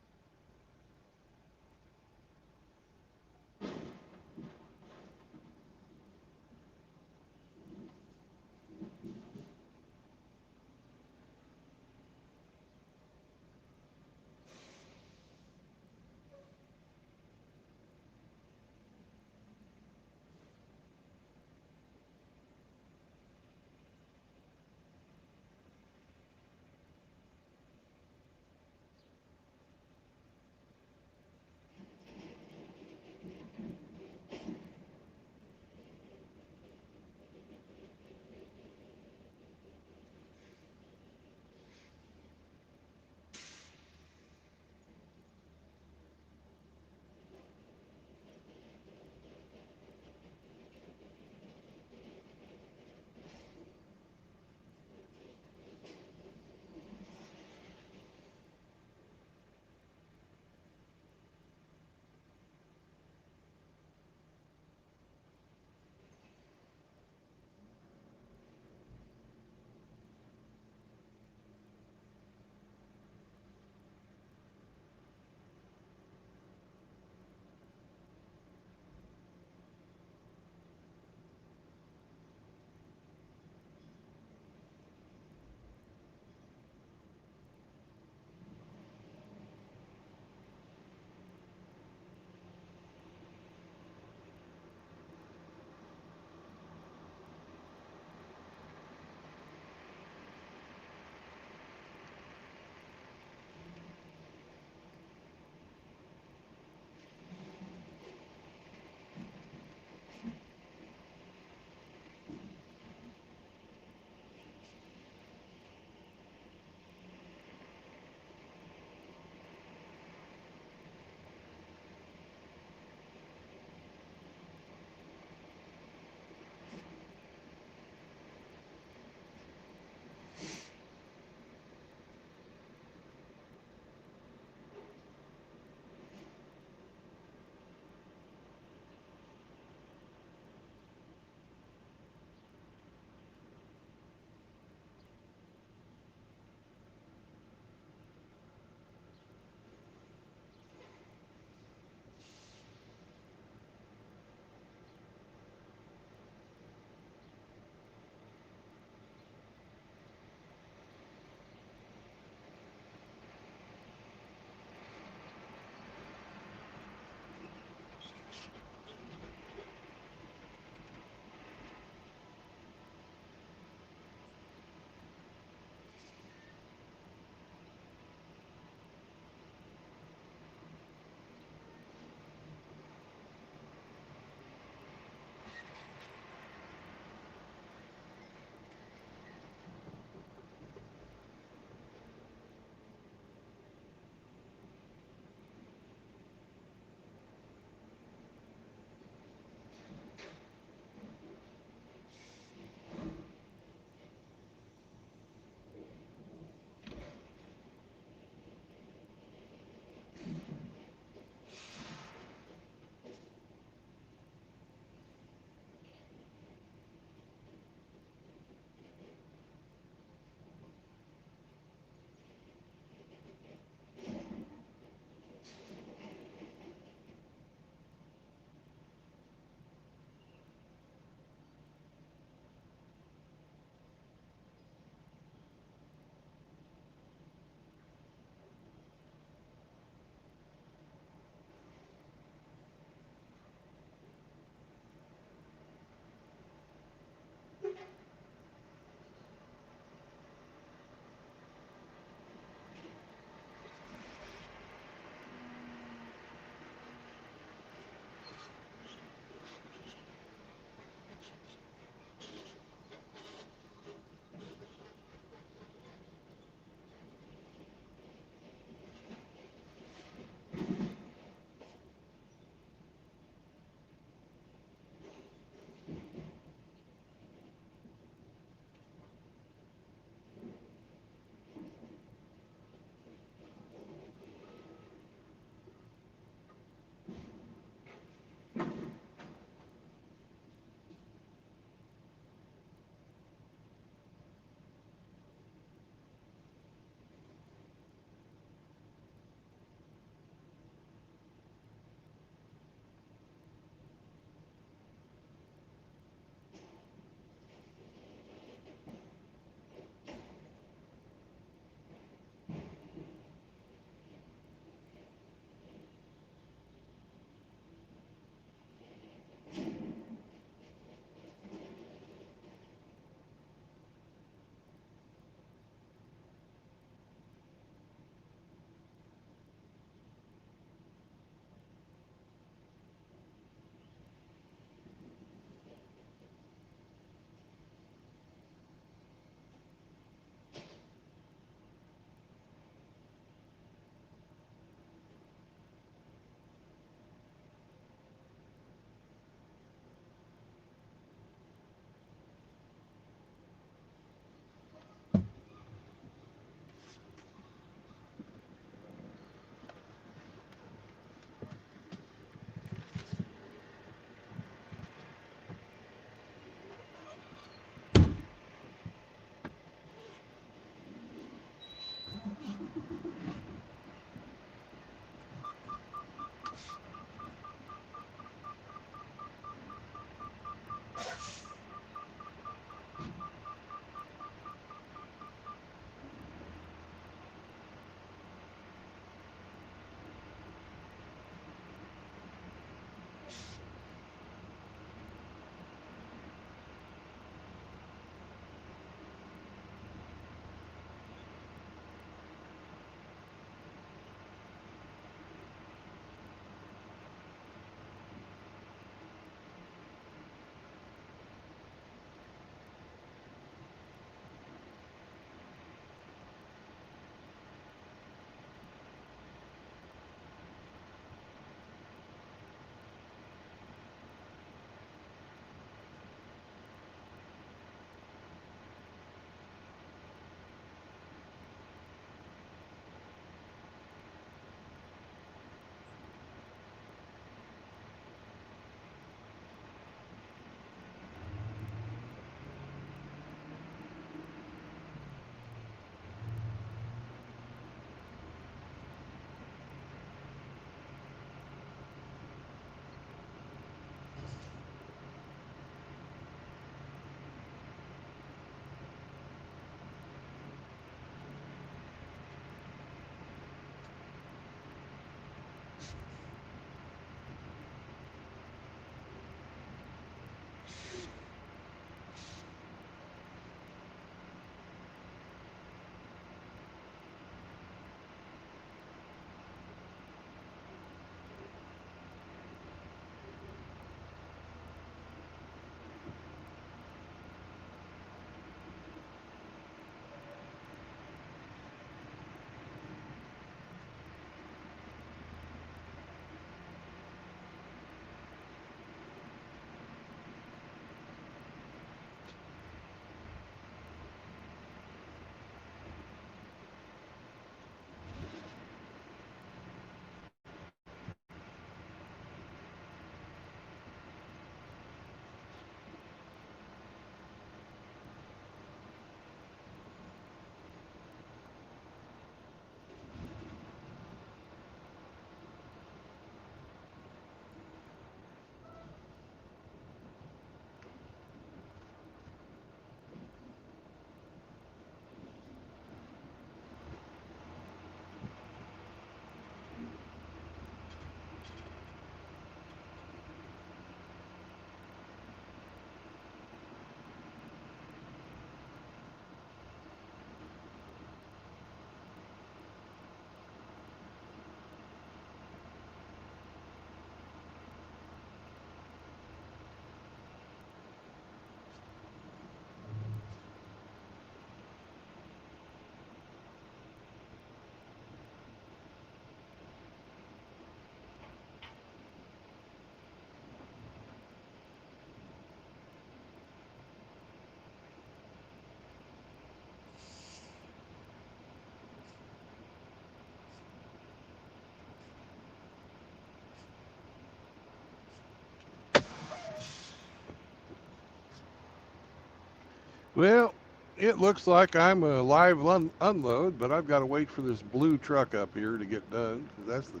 Well, it looks like I'm a live unload, but I've got to wait for this blue truck up here to get done. 'Cause that's the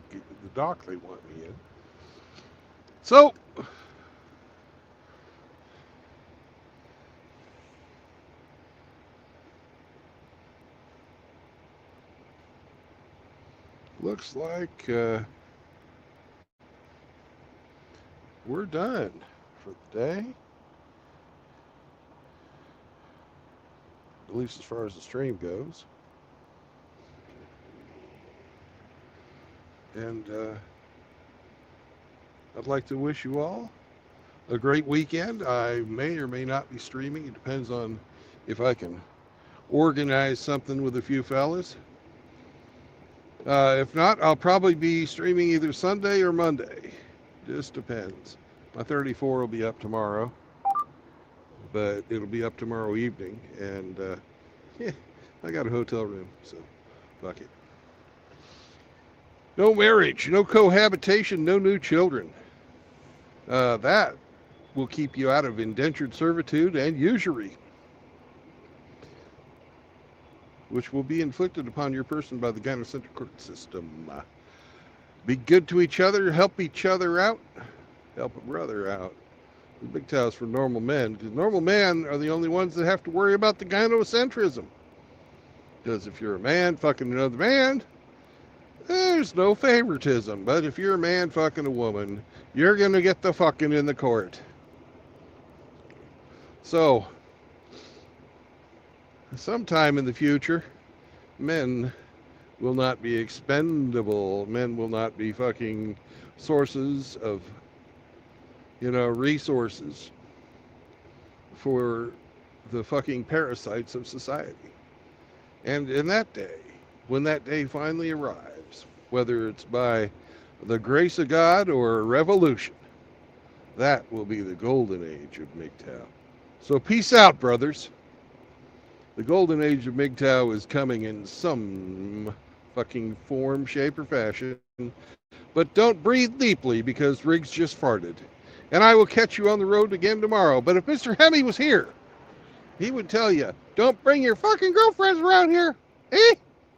dock they want me in. So, looks like we're done for the day. At least as far as the stream goes. And I'd like to wish you all a great weekend. I may or may not be streaming. It depends on if I can organize something with a few fellas. If not, I'll probably be streaming either Sunday or Monday. Just depends. My 34 will be up tomorrow, but it'll be up tomorrow evening. And yeah, I got a hotel room, so fuck it. No marriage, no cohabitation, no new children. That will keep you out of indentured servitude and usury, which will be inflicted upon your person by the gynocentric court system. Be good to each other, help each other out, help a brother out. The MGTOW's for normal men, because normal men are the only ones that have to worry about the gynocentrism. Because if you're a man fucking another man, there's no favoritism. But if you're a man fucking a woman, you're going to get the fucking in the court. So, sometime in the future, men will not be expendable. Men will not be fucking sources of, resources for the fucking parasites of society. And in that day, when that day finally arrives, whether it's by the grace of God or a revolution, that will be the golden age of MGTOW. So peace out, brothers. The golden age of MGTOW is coming in some fucking form, shape, or fashion. But don't breathe deeply because Riggs just farted. And I will catch you on the road again tomorrow. But if Mr. Hemi was here, he would tell you, don't bring your fucking girlfriends around here.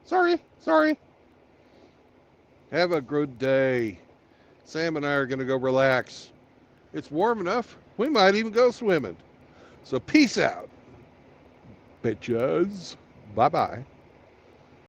Sorry. Have a good day. Sam and I are going to go relax. It's warm enough. We might even go swimming. So peace out, bitches. Bye-bye.